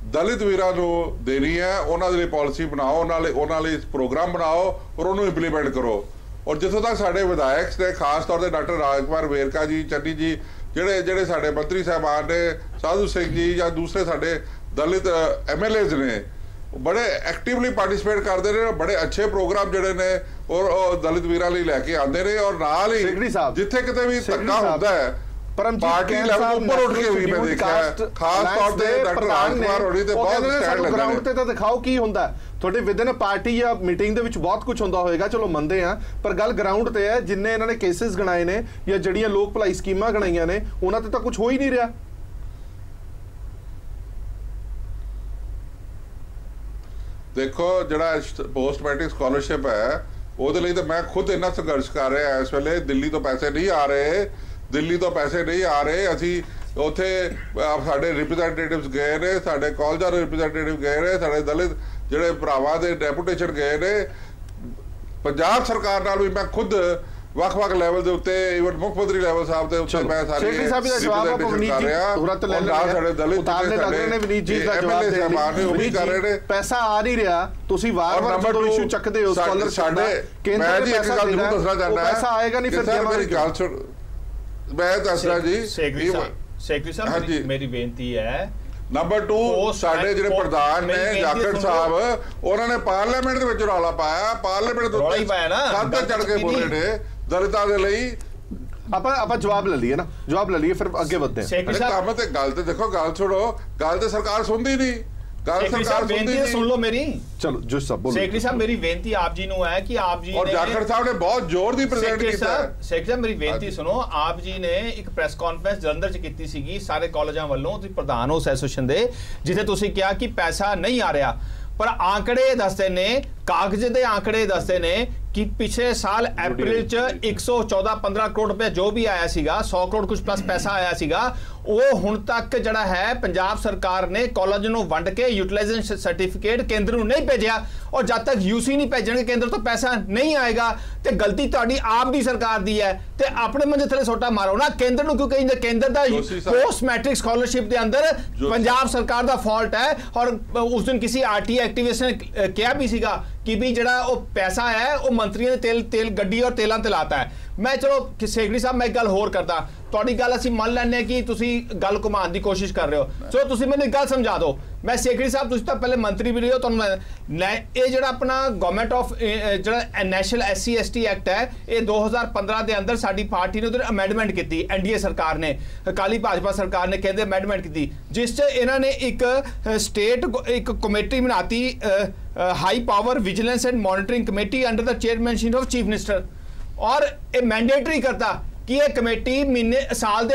ਦਲਿਤ ਵੀਰਾਂ ਨੂੰ ਦੇਣੀ ਹੈ, ਉਹਨਾਂ ਦੇ ਲਈ ਪਾਲਿਸੀ ਬਣਾਓ, ਉਹਨਾਂ ਲਈ ਪ੍ਰੋਗਰਾਮ ਬਣਾਓ ਔਰ ਉਹਨੂੰ ਇੰਪਲੀਮੈਂਟ ਕਰੋ। ਔਰ ਜਿੱਥੋਂ ਤੱਕ ਸਾਡੇ ਵਿਧਾਇਕ ਨੇ, ਖਾਸ ਤੌਰ ਤੇ ਡਾਕਟਰ ਰਾਜਕੁਮਾਰ ਵੇਰਕਾ ਜੀ, ਚੰਨੀ ਜੀ, ਜਿਹੜੇ ਸਾਡੇ ਮੰਤਰੀ ਸਾਹਿਬਾਨ ਨੇ, ਸਾਧੂ ਸਿੰਘ ਜੀ ਜਾਂ ਦੂਸਰੇ ਸਾਡੇ ਦਲਿਤ MLAs ਨੇ, ਬੜੇ ਐਕਟਿਵਲੀ ਪਾਰਟਿਸਿਪੇਟ ਕਰਦੇ ਨੇ, ਬੜੇ ਅੱਛੇ ਪ੍ਰੋਗਰਾਮ ਜਿਹੜੇ ਨੇ ਔਰ ਦਲਿਤ ਵੀਰਾਂ ਲਈ ਲੈ ਕੇ ਆਉਂਦੇ ਨੇ। ਔਰ ਨਾਲ ਹੀ ਜਿੱਥੇ ਕਿਤੇ ਵੀ ਧੱਕਾ ਹੁੰਦਾ ਹੈ ਪਾਰਟੀ ਲੈਵਲ ਉੱਪਰ ਉੱਠ ਕੇ ਵੀ ਮੈਂ ਦੇਖਿਆ, ਖਾਸ ਤੌਰ ਤੇ ਡਾਕਟਰ ਰਾਜਕੁਮਾਰ ਹੋਣੀ ਤੇ ਬਹੁਤ ਸਟੈਂਡ ਲੈਂਦੇ ਨੇ। ਗਰਾਊਂਡ ਤੇ ਤਾਂ ਦਿਖਾਓ ਕੀ ਹੁੰਦਾ, ਤੁਹਾਡੇ ਵਿਦਨ ਪਾਰਟੀ ਜਾਂ ਮੀਟਿੰਗ ਦੇ ਵਿੱਚ ਬਹੁਤ ਕੁਝ ਹੁੰਦਾ ਹੋਏਗਾ, ਚਲੋ ਮੰਨਦੇ ਆ, ਪਰ ਗੱਲ ਗਰਾਊਂਡ ਤੇ ਹੈ। ਜਿੰਨੇ ਇਹਨਾਂ ਨੇ ਕੇਸਿਸ ਗਣਾਏ ਨੇ ਜਾਂ ਜਿਹੜੀਆਂ ਲੋਕ ਭਲਾਈ ਸਕੀਮਾਂ ਗਣਾਈਆਂ ਨੇ, ਉਹਨਾਂ ਤੇ ਤਾਂ ਕੁਝ ਹੋ ਹੀ ਨਹੀਂ ਰਿਹਾ। ਦੇਖੋ ਜਿਹੜਾ ਪੋਸਟ ਮੈਟ੍ਰਿਕ ਸਕਾਲਰਸ਼ਿਪ ਹੈ, ਉਹਦੇ ਲਈ ਤਾਂ ਮੈਂ ਖੁਦ ਇੰਨਾ ਸੰਘਰਸ਼ ਕਰ ਰਿਹਾ ਇਸ ਵੇਲੇ। ਦਿੱਲੀ ਤੋਂ ਪੈਸੇ ਨਹੀਂ ਆ ਰਹੇ, ਅਸੀਂ ਉੱਥੇ ਸਾਡੇ ਰਿਪਰੈਜ਼ੈਂਟੇਟਿਵਸ ਗਏ ਨੇ, ਸਾਡੇ ਕਾਲਜਾਂ ਦੇ ਰਿਪਰੈਜ਼ੈਂਟੇਟਿਵ ਗਏ ਨੇ, ਸਾਡੇ ਦਲਿਤ ਜਿਹੜੇ ਭਰਾਵਾਂ ਦੇ ਡੈਪੂਟੇਸ਼ਨ ਗਏ ਨੇ। ਪੰਜਾਬ ਸਰਕਾਰ ਨਾਲ ਵੀ ਮੈਂ ਖੁਦ ਵੱਖ-ਵੱਖ ਲੈਵਲ ਦੇ ਉੱਤੇ, ਇਵਨ ਮੁੱਖ ਮੰਤਰੀ ਲੈਵਲ ਸਾਹਿਬ ਦੇ ਉੱਤੇ ਮੈਂ ਸਾਰੀ ਰਿਪਰੈਜ਼ੈਂਟੇਸ਼ਨ ਕਰ ਰਿਹਾ। ਨਾਲ ਸਾਡੇ ਦਲਿਤ ਉਹ ਵੀ ਕਰ ਰਹੇ ਨੇ। ਪੈਸਾ ਆ ਨਹੀਂ ਰਿਹਾ, ਤੁਸੀਂ ਵਾਰ-ਵਾਰ ਜਦੋਂ ਇਸ਼ੂ ਚੱਕਦੇ ਹੋ ਸਕਾਲਰਸ਼ਿਪ ਦਾ, ਮੈਂ ਜੀ ਇੱਕ ਗੱਲ ਜ਼ਰੂਰ ਦੱਸਣਾ ਚਾਹੁੰਦਾ, ਪੈਸਾ ਆਏਗਾ ਨਹੀਂ ਫਿਰ ਮੇਰੀ ਗੱਲ ਸੁਣ, ਮੈਂ ਦੱਸਦਾ ਜੀ। ਸੈਕਟਰੀ ਸਾਹਿਬ ਮੇਰੀ ਬੇਨਤੀ ਹੈ, ਨੰਬਰ 2 ਸਾਡੇ ਜਿਹੜੇ ਪ੍ਰਧਾਨ ਨੇ ਜਾਖੜ ਸਾਹਿਬ, ਉਹਨਾਂ ਨੇ ਪਾਰਲੀਮੈਂਟ ਦੇ ਵਿੱਚ ਰੌਲਾ ਪਾਇਆ, ਪਾਰਲੀਮੈਂਟ ਦੇ ਉੱਤੇ ਸੱਤ ਚੜ ਕੇ ਬੋਲੇ ਨੇ ਦਲਿਤਾਂ ਦੇ ਲਈ। ਆਪਾਂ ਜਵਾਬ ਲੈ ਲਈਏ ਨਾ, ਜਵਾਬ ਲੈ ਲਈਏ ਫਿਰ ਅੱਗੇ ਵਧਦੇ ਹਾਂ। ਕੰਮ ਤੇ ਗੱਲ ਤੇ ਦੇਖੋ, ਗੱਲ ਛੋੜੋ, ਗੱਲ ਤੇ ਸਰਕਾਰ ਸੁਣਦੀ ਨਹੀਂ, ਗੱਲ ਸਰਕਾਰ ਸੁਣਦੀ ਨਹੀਂ। ਸੁਣ ਲਓ ਮੇਰੀ, ਚਲੋ ਜੋਸ਼ ਸਾਹਿਬ ਬੋਲੋ। ਸੈਕਟਰੀ ਸਾਹਿਬ ਮੇਰੀ ਬੇਨਤੀ ਆਪ ਜੀ ਨੂੰ ਹੈ ਕਿ ਆਪ ਜੀ ਔਰ ਜਾਖੜ ਸਾਹਿਬ ਨੇ ਬਹੁਤ ਜ਼ੋਰ ਦੀ ਪ੍ਰੈਜ਼ੈਂਟ ਕੀਤਾ ਹੈ। ਸੈਕਟਰੀ ਸਾਹਿਬ ਮੇਰੀ ਬੇਨਤੀ ਸੁਣੋ, ਆਪ ਜੀ ਨੇ ਇੱਕ ਪ੍ਰੈਸ ਕਾਨਫਰੰਸ ਜਲੰਧਰ 'ਚ ਕੀਤੀ ਸੀਗੀ ਸਾਰੇ ਕਾਲਜਾਂ ਵੱਲੋਂ, ਤੁਸੀਂ ਪ੍ਰਧਾਨ ਹੋ ਐਸੋਸੀਏਸ਼ਨ ਦੇ, ਜਿੱਥੇ ਤੁਸੀਂ ਕਿਹਾ ਕਿ ਪੈਸਾ ਨਹੀਂ ਆ ਰਿਹਾ, ਪਰ ਆંકੜੇ ਦੱਸਦੇ ਨੇ, ਕਾਗਜ਼ ਦੇ ਆંકੜੇ ਦੱਸਦੇ ਨੇ ਕਿ ਪਿਛਲੇ ਸਾਲ ਅਪ੍ਰੈਲ 'ਚ 114-15 ਕਰੋੜ ਰੁਪਏ ਜੋ ਵੀ ਆਇਆ ਸੀਗਾ, 100 ਕਰੋੜ ਕੁਝ ਪਲੱਸ ਪੈਸਾ ਆਇਆ ਸੀਗਾ, ਉਹ ਹੁਣ ਤੱਕ ਜਿਹੜਾ ਹੈ ਪੰਜਾਬ ਸਰਕਾਰ ਨੇ ਕਾਲਜ ਨੂੰ ਵੰਡ ਕੇ ਯੂਟਿਲਾਈਜੇਸ਼ਨ ਸਰਟੀਫਿਕੇਟ ਕੇਂਦਰ ਨੂੰ ਨਹੀਂ ਭੇਜਿਆ। ਔਰ ਜਦ ਤੱਕ UC ਨਹੀਂ ਭੇਜਣਗੇ ਕੇਂਦਰ ਤੋਂ ਪੈਸਾ ਨਹੀਂ ਆਏਗਾ। ਤੇ ਗਲਤੀ ਤੁਹਾਡੀ ਆਪ ਦੀ ਸਰਕਾਰ ਦੀ ਹੈ, ਤੇ ਆਪਣੇ ਮੰਜੇ ਥੱਲੇ ਸੋਟਾ ਮਾਰੋ ਨਾ ਕੇਂਦਰ ਨੂੰ, ਕਿਉਂਕਿ ਕੇਂਦਰ ਦਾ ਪੋਸਟ ਮੈਟ੍ਰਿਕ ਸਕਾਲਰਸ਼ਿਪ ਦੇ ਅੰਦਰ ਪੰਜਾਬ ਸਰਕਾਰ ਦਾ ਫਾਲਟ ਹੈ। ਔਰ ਉਸ ਦਿਨ ਕਿਸੇ RTI ਐਕਟਿਵਿਸਟ ਨੇ ਕਿਹਾ ਵੀ ਸੀਗਾ ਕਿ ਵੀ ਜਿਹੜਾ ਉਹ ਪੈਸਾ ਹੈ ਉਹ ਮੰਤਰੀਆਂ ਨੇ ਤੇਲ ਗੱਡੀ ਔਰ ਤੇਲਾਂ ਤੇ ਲਾਤਾ ਹੈ। ਮੈਂ ਚਲੋ ਸੈਕਟਰੀ ਸਾਹਿਬ ਮੈਂ ਇੱਕ ਗੱਲ ਹੋਰ ਕਰਦਾ, ਤੁਹਾਡੀ ਗੱਲ ਅਸੀਂ ਮੰਨ ਲੈਂਦੇ ਕਿ ਤੁਸੀਂ ਗੱਲ ਘੁਮਾਉਣ ਦੀ ਕੋਸ਼ਿਸ਼ ਕਰ ਰਹੇ ਹੋ, ਚਲੋ ਤੁਸੀਂ ਮੈਨੂੰ ਇੱਕ ਗੱਲ ਸਮਝਾ ਦਿਓ। ਮੈਂ ਸੈਕਟਰੀ ਸਾਹਿਬ ਤੁਸੀਂ ਤਾਂ ਪਹਿਲੇ ਮੰਤਰੀ ਵੀ ਰਹੇ ਹੋ, ਤੁਹਾਨੂੰ ਇਹ ਜਿਹੜਾ ਆਪਣਾ ਗਵਰਨਮੈਂਟ ਆਫ ਜਿਹੜਾ ਨੈਸ਼ਨਲ SC ST ਐਕਟ ਹੈ, ਇਹ 2015 ਦੇ ਅੰਦਰ ਸਾਡੀ ਪਾਰਟੀ ਨੇ ਉਹਦੇ ਅਮੈਂਡਮੈਂਟ ਕੀਤੀ, NDA ਸਰਕਾਰ ਨੇ, ਅਕਾਲੀ ਭਾਜਪਾ ਸਰਕਾਰ ਨੇ ਕਹਿੰਦੇ ਅਮੈਂਡਮੈਂਟ ਕੀਤੀ, ਜਿਸ 'ਚ ਇਹਨਾਂ ਨੇ ਇੱਕ ਸਟੇਟ ਇੱਕ ਕਮੇਟੀ ਬਣਾਤੀ, high power vigilance and monitoring committee under the chairmanship of chief minister. और ये मैंडेटरी करता कि ये कमेटी साल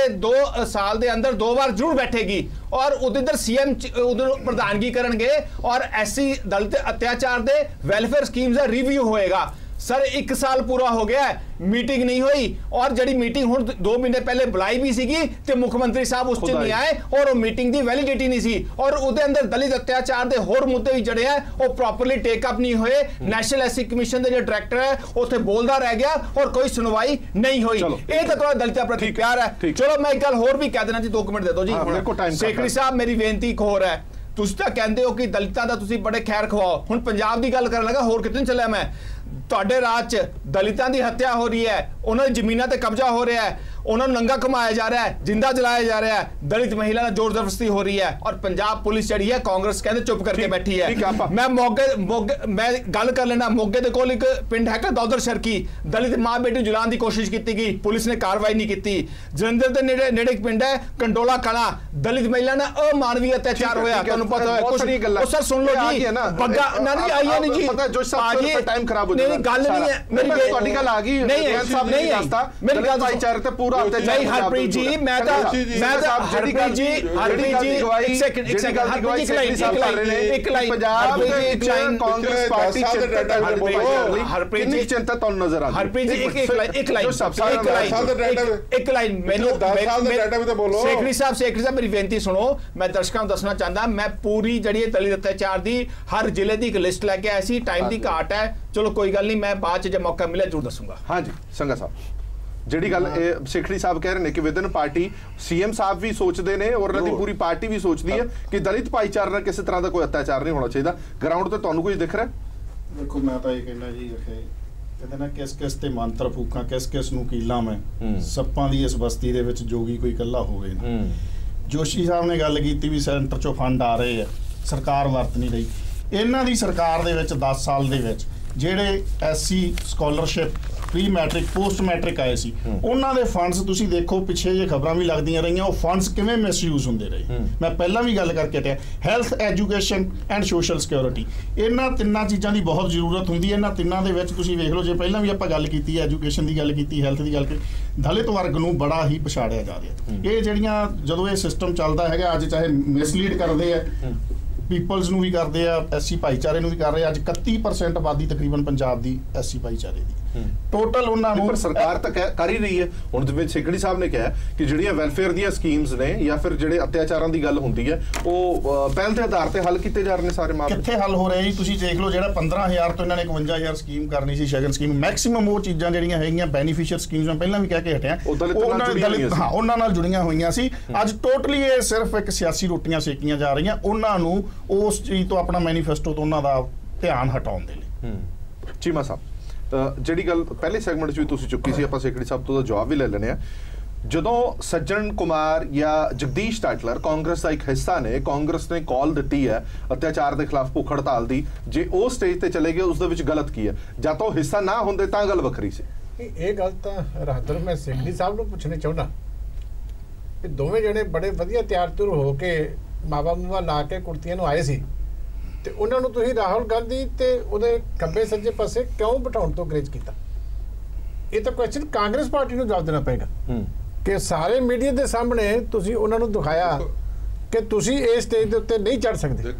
दे अंदर 2 बार जरूर बैठेगी और उधर CM उधर प्रधानगी करेंगे और SC दलित अत्याचार दे वेलफेयर स्कीम्स का रिव्यू होएगा। सर 1 साल पूरा हो गया है, मीटिंग नहीं हुई, और जड़ी मीटिंग हुण 2 महीने पहले बुलाई भी सीगी ते मुख्यमंत्री साहब उस च नहीं आए और वो मीटिंग दी वैलिडिटी नहीं सी, और उहदे अंदर दलित अत्याचार दे होर मुद्दे भी जड़े हैं वो प्रॉपरली टेक अप नहीं हुए। नेशनल SC कमीशन दे जो डायरेक्टर है उत्थे बोलदा रह गया और कोई सुनवाई नहीं हुई। ये तो थोड़ा दलितां प्रति प्यार है। चलो मैं एक गल होर भी कह देना जी, 2 मिनट दे दो जी। सैकटरी साहब मेरी बेनती एक होर है, ਤੁਸੀਂ ਤਾਂ ਕਹਿੰਦੇ ਹੋ ਕਿ ਦਲਿਤਾਂ ਦਾ ਤੁਸੀਂ ਬੜੇ ਖੈਰ ਖਵਾਓ, ਹੁਣ ਪੰਜਾਬ ਦੀ ਗੱਲ ਕਰਨ ਲੱਗਾ, ਹੋਰ ਕਿਤੇ ਨਹੀਂ ਚੱਲਿਆ ਮੈਂ। ਤੁਹਾਡੇ ਰਾਜ 'ਚ ਦਲਿਤਾਂ ਦੀ ਹੱਤਿਆ ਹੋ ਰਹੀ ਹੈ, ਉਹਨਾਂ ਦੀ ਜ਼ਮੀਨਾਂ ਤੇ ਕਬਜ਼ਾ ਹੋ ਰਿਹਾ ਹੈ, ਉਹਨਾਂ ਨੂੰ ਨੰਗਾ ਘੁਮਾਇਆ ਜਾ ਰਿਹਾ ਹੈ, ਜਿੰਦਾ ਜਲਾਇਆ ਜਾ ਰਿਹਾ ਹੈ, ਦਲਿਤ ਮਹਿਲਾ ਨਾਲ ਜ਼ੋਰ ਜ਼ਬਰਦਸਤੀ ਹੋ ਰਹੀ ਹੈ, ਔਰ ਪੰਜਾਬ ਪੁਲਿਸ ਜਿਹੜੀ ਹੈ ਕਾਂਗਰਸ ਕਹਿੰਦੇ ਚੁੱਪ ਕਰਕੇ ਬੈਠੀ ਹੈ। ਮੈਂ ਮੋਗੇ ਮੈਂ ਗੱਲ ਕਰ ਲੈਣਾ, ਮੋਗੇ ਦੇ ਕੋਲ ਇੱਕ ਪਿੰਡ ਹੈਗਾ ਦੌਦਰ ਸ਼ਰਕੀ, ਦਲਿਤ ਮਾਂ ਬੇਟੀ ਨੂੰ ਜਲਾਉਣ ਦੀ ਕੋਸ਼ਿਸ਼ ਕੀਤੀ ਗਈ, ਪੁਲਿਸ ਨੇ ਕਾਰਵਾਈ ਨਹੀਂ ਕੀਤੀ। ਜਲੰਧਰ ਦੇ ਨੇੜੇ ਇੱਕ ਪਿੰਡ ਹੈ ਕੰਡੋਲਾ ਕਲਾਂ, ਦਲਿਤ ਮਹਿਲਾ ਨਾਲ ਅਮਾਨਵੀ ਅਤਿਆਚਾਰ ਹੋਇਆ, ਤੁਹਾਨੂੰ ਪਤਾ ਹੋਇਆ ਕੁਝ ਨਹੀਂ ਗੱਲਾਂ। ਸਰ ਸੁਣ ਲਓ ਜੀ, ਬੱਗਾ ਨਹੀਂ ਆਈਆਂ ਨਹੀਂ ਜੀ, ਪਤਾ ਜੋ ਸਾਹਿਬ ਟਾਈਮ ਖਰਾਬ ਹੋ ਜਾਣਾ। ਨਹੀਂ ਗੱਲ ਨਹੀਂ ਹੈ ਮੇਰੀ, ਤੁਹਾਡੀ ਗੱਲ ਆ ਗਈ, ਨਹੀਂ ਸਾਹਿਬ ਨੇ ਦੱਸਤਾ ਮੇਰੀ ਗੱਲ ਭਾਈਚਾਰੇ ਤੇ ਪੂਰਾ ਨਹੀਂ। ਹਰਪ੍ਰੀਤ ਜੀ ਮੈਂ ਤਾਂ ਹਰਪ੍ਰੀਤ ਜੀ ਇੱਕ ਸੈਕਿੰਡ ਇੱਕ ਲਾਈਨ ਪੰਜਾਬ ਦੇ ਵਿੱਚ ਕਾਂਗਰਸ ਪਾਰਟੀ ਹਰਪ੍ਰੀਤ ਜੀ ਚਿੰਤਾ ਤੁਹਾਨੂੰ ਨਜ਼ਰ ਆ ਹਰਪ੍ਰੀਤ ਜੀ ਇੱਕ ਲਾਈਨ ਮੈਨੂੰ ਸੈਕਟਰੀ ਸਾਹਿਬ ਮੇਰੀ ਬੇਨਤੀ ਸੁਣੋ। ਮੈਂ ਦਰਸ਼ਕਾਂ ਨੂੰ ਦੱਸਣਾ ਚਾਹੁੰਦਾ, ਮੈਂ ਪੂਰੀ ਜਿਹੜੀ ਦਲਿਤ ਅਤਿਆਚਾਰ ਦੀ ਹਰ ਜ਼ਿਲ੍ਹੇ ਦੀ ਇੱਕ ਲਿਸਟ ਲੈ ਕੇ ਆਇਆ ਸੀ, ਟਾਈਮ ਦੀ ਘਾਟ ਹੈ, ਚਲੋ ਕੋਈ ਗੱਲ ਨਹੀਂ, ਮੈਂ ਬਾਅਦ 'ਚ ਜੇ ਮੌਕਾ ਮਿਲਿਆ ਜ਼ਰੂਰ ਦੱਸੂਗਾ। ਹਾਂਜੀ ਸੰਗਾ ਸਾਹਿਬ ਜਿਹੜੀ ਗੱਲ ਇਹ ਸੇਖੜੀ ਸਾਹਿਬ ਕਹਿ ਰਹੇ ਨੇ ਕਿ ਵਿਦਨ ਪਾਰਟੀ ਸੀਐਮ ਸਾਹਿਬ ਵੀ ਸੋਚਦੇ ਨੇ ਔਰ ਉਹਨਾਂ ਦੀ ਪੂਰੀ ਪਾਰਟੀ ਵੀ ਸੋਚਦੀ ਹੈ ਕਿ ਦਲਿਤ ਭਾਈਚਾਰੇ ਨਾਲ ਕਿਸੇ ਤਰ੍ਹਾਂ ਦਾ ਕੋਈ ਅਤਿਆਚਾਰ ਨਹੀਂ ਹੋਣਾ ਚਾਹੀਦਾ, ਗਰਾਊਂਡ ਤੇ ਤੁਹਾਨੂੰ ਕੁਝ ਦਿਖ ਰਿਹਾ? ਦੇਖੋ ਮੈਂ ਤਾਂ ਇਹ ਕਹਿੰਦਾ ਜੀ ਕਹਿੰਦੇ ਨਾ ਕਿਸ ਕਿਸ ਤੇ ਮੰਤਰ ਫੂਕਾਂ, ਕਿਸ ਕਿਸ ਨੂੰ ਕੀਲਾਂ ਮੈਂ ਸੱਪਾਂ ਦੀ ਇਸ ਬਸਤੀ ਦੇ ਵਿੱਚ ਜੋਗੀ ਕੋਈ ਇਕੱਲਾ ਹੋਵੇ ਨਾ। ਜੋਸ਼ੀ ਸਾਹਿਬ ਨੇ ਗੱਲ ਕੀਤੀ ਵੀ ਸੈਂਟਰ ਚੋਂ ਫੰਡ ਆ ਰਹੇ ਆ, ਸਰਕਾਰ ਵਰਤ ਨਹੀਂ ਰਹੀ। ਇਹਨਾਂ ਦੀ ਸਰਕਾਰ ਦੇ ਵਿੱਚ 10 ਸਾਲ ਦੇ ਵਿੱਚ ਜਿਹੜੇ SC scholarship pre matric post matric ਆਏ ਸੀ, ਉਹਨਾਂ ਦੇ ਫੰਡਸ ਤੁਸੀਂ ਦੇਖੋ, ਪਿੱਛੇ ਜੇ ਖਬਰਾਂ ਵੀ ਲੱਗਦੀਆਂ ਰਹੀਆਂ, ਉਹ ਫੰਡਸ ਕਿਵੇਂ ਮਿਸਯੂਜ਼ ਹੁੰਦੇ ਰਹੇ। ਮੈਂ ਪਹਿਲਾਂ ਵੀ ਗੱਲ ਕਰਕੇ ਹਟਿਆ, health, education and social security, ਇਹਨਾਂ ਤਿੰਨਾਂ ਚੀਜ਼ਾਂ ਦੀ ਬਹੁਤ ਜ਼ਰੂਰਤ ਹੁੰਦੀ ਹੈ। ਇਹਨਾਂ ਤਿੰਨਾਂ ਦੇ ਵਿੱਚ ਤੁਸੀਂ ਵੇਖ ਲਓ, ਜੇ ਪਹਿਲਾਂ ਵੀ ਆਪਾਂ ਗੱਲ ਕੀਤੀ, ਐਜੂਕੇਸ਼ਨ ਦੀ ਗੱਲ ਕੀਤੀ, ਹੈਲਥ ਦੀ ਗੱਲ ਕੀਤੀ, ਦਲਿਤ ਵਰਗ ਨੂੰ ਬੜਾ ਹੀ ਪਛਾੜਿਆ ਜਾ ਰਿਹਾ। ਇਹ ਜਿਹੜੀਆਂ ਜਦੋਂ ਇਹ ਸਿਸਟਮ ਚੱਲਦਾ ਹੈਗਾ, ਅੱਜ ਚਾਹੇ ਮਿਸਲੀਡ ਕਰਦੇ ਆ ਪੀਪਲਸ ਨੂੰ ਵੀ ਕਰਦੇ ਆ, ਐਸਸੀ ਭਾਈਚਾਰੇ ਨੂੰ ਵੀ ਕਰ ਰਹੇ ਆ। ਅੱਜ 31% ਆਬਾਦੀ ਤਕਰੀਬਨ ਪੰਜਾਬ ਦੀ ਐਸਸੀ ਭਾਈਚਾਰੇ ਦੀ ਟੋਟਲ ਉਹਨਾਂ ਨੂੰ, ਪਰ ਸਰਕਾਰ ਤਾਂ ਕਰ ਹੀ ਰਹੀ ਹੈ। ਹੁਣ ਜਿਵੇਂ ਸੇਖੜੀ ਸਾਹਿਬ ਨੇ ਕਿਹਾ ਕਿ ਜਿਹੜੀਆਂ ਵੈਲਫੇਅਰ ਦੀਆਂ ਸਕੀਮਸ ਨੇ ਜਾਂ ਫਿਰ ਜਿਹੜੇ ਅਤਿਆਚਾਰਾਂ ਦੀ ਗੱਲ ਹੁੰਦੀ ਹੈ, ਉਹ ਪਹਿਲ ਦੇ ਆਧਾਰ ਤੇ ਹੱਲ ਕੀਤੇ ਜਾ ਰਹੇ ਨੇ ਸਾਰੇ ਮਾਮਲੇ। ਕਿੱਥੇ ਹੱਲ ਹੋ ਰਹੇ ਜੀ? ਤੁਸੀਂ ਦੇਖ ਲਓ, ਜਿਹੜਾ 15,000 ਤੋਂ ਇਹਨਾਂ ਨੇ 51,000 ਸਕੀਮ ਕਰਨੀ ਸੀ, ਸ਼ਗਨ ਸਕੀਮ, ਮੈਕਸਿਮਮ ਉਹ ਚੀਜ਼ਾਂ ਜਿਹੜੀਆਂ ਹੈਗੀਆਂ ਬੈਨੀਫੀਸ਼ੀਅਰ ਸਕੀਮਸ, ਮੈਂ ਪਹਿਲਾਂ ਵੀ ਕਹਿ ਕੇ ਹਟਿਆ, ਉਹਨਾਂ ਨਾਲ ਜੁੜੀਆਂ ਹੋਈਆਂ ਸੀ। ਅੱਜ ਟੋਟਲੀ ਇਹ ਸਿਰਫ ਇੱਕ ਸਿਆਸੀ ਰੋਟੀਆਂ ਸੇਕੀਆਂ ਜਾ ਰਹੀਆਂ, ਉਹਨਾਂ ਨੂੰ ਉਸ ਚੀਜ਼ ਤੋਂ, ਆਪਣਾ ਮੈਨੀਫੈਸਟੋ ਤੋਂ ਉਹਨਾਂ ਦਾ ਧਿਆਨ ਹਟਾਉਣ ਦੇ ਲਈ। ਚੀਮਾ ਸਾਹਿਬ, ਜਿਹੜੀ ਗੱਲ ਪਹਿਲੇ ਸੈਗਮੈਂਟ 'ਚ ਵੀ ਤੁਸੀਂ ਚੁੱਕੀ ਸੀ, ਆਪਾਂ ਸੇਖੜੀ ਸਾਹਿਬ ਤੋਂ ਦਾ ਜਵਾਬ ਵੀ ਲੈ ਲੈਣੇ ਆ। ਜਦੋਂ ਸੱਜਣ ਕੁਮਾਰ ਜਾਂ ਜਗਦੀਸ਼ ਟਾਈਟਲਰ ਕਾਂਗਰਸ ਦਾ ਇੱਕ ਹਿੱਸਾ ਨੇ, ਕਾਂਗਰਸ ਨੇ ਕਾਲ ਦਿੱਤੀ ਹੈ ਅਤਿਆਚਾਰ ਦੇ ਖਿਲਾਫ ਭੁੱਖ ਹੜਤਾਲ ਦੀ, ਜੇ ਉਹ ਸਟੇਜ ਤੇ ਚਲੇ ਗਏ ਉਸ ਦੇ ਵਿੱਚ ਗਲਤ ਕੀ ਹੈ? ਜਾਂ ਤਾਂ ਉਹ ਹਿੱਸਾ ਨਾ ਹੁੰਦੇ ਤਾਂ ਗੱਲ ਵੱਖਰੀ ਸੀ। ਇਹ ਗੱਲ ਤਾਂ ਰਾਦਰ ਮੈਂ ਸੇਖੜੀ ਸਾਹਿਬ ਨੂੰ ਪੁੱਛਣੀ ਚਾਹੁੰਦਾ ਕਿ ਦੋਵੇਂ ਜਣੇ ਬੜੇ ਵਧੀਆ ਤਿਆਰ ਤੁਰ ਹੋ ਕੇ ਮਾਵਾ ਲਾ ਕੇ ਕੁੜਤੀਆਂ ਨੂੰ ਆਏ ਸੀ, ਤੇ ਉਹਨਾਂ ਨੂੰ ਤੁਸੀਂ ਰਾਹੁਲ ਗਾਂਧੀ ਤੇ ਉਹਦੇ ਖੱਬੇ ਸੱਜੇ ਪਾਸੇ ਕਿਉਂ ਬਿਠਾਉਣ ਤੋਂ ਗਰੇਜ ਕੀਤਾ? ਇਹ ਤਾਂ ਕੁਐਸਚਨ ਕਾਂਗਰਸ ਪਾਰਟੀ ਨੂੰ ਜਵਾਬ ਦੇਣਾ ਪਏਗਾ ਕਿ ਸਾਰੇ ਮੀਡੀਆ ਦੇ ਸਾਹਮਣੇ ਤੁਸੀਂ ਉਹਨਾਂ ਨੂੰ ਦਿਖਾਇਆ ਕਿ ਤੁਸੀਂ ਇਸ ਸਟੇਜ ਦੇ ਉੱਤੇ ਨਹੀਂ ਚੜ ਸਕਦੇ,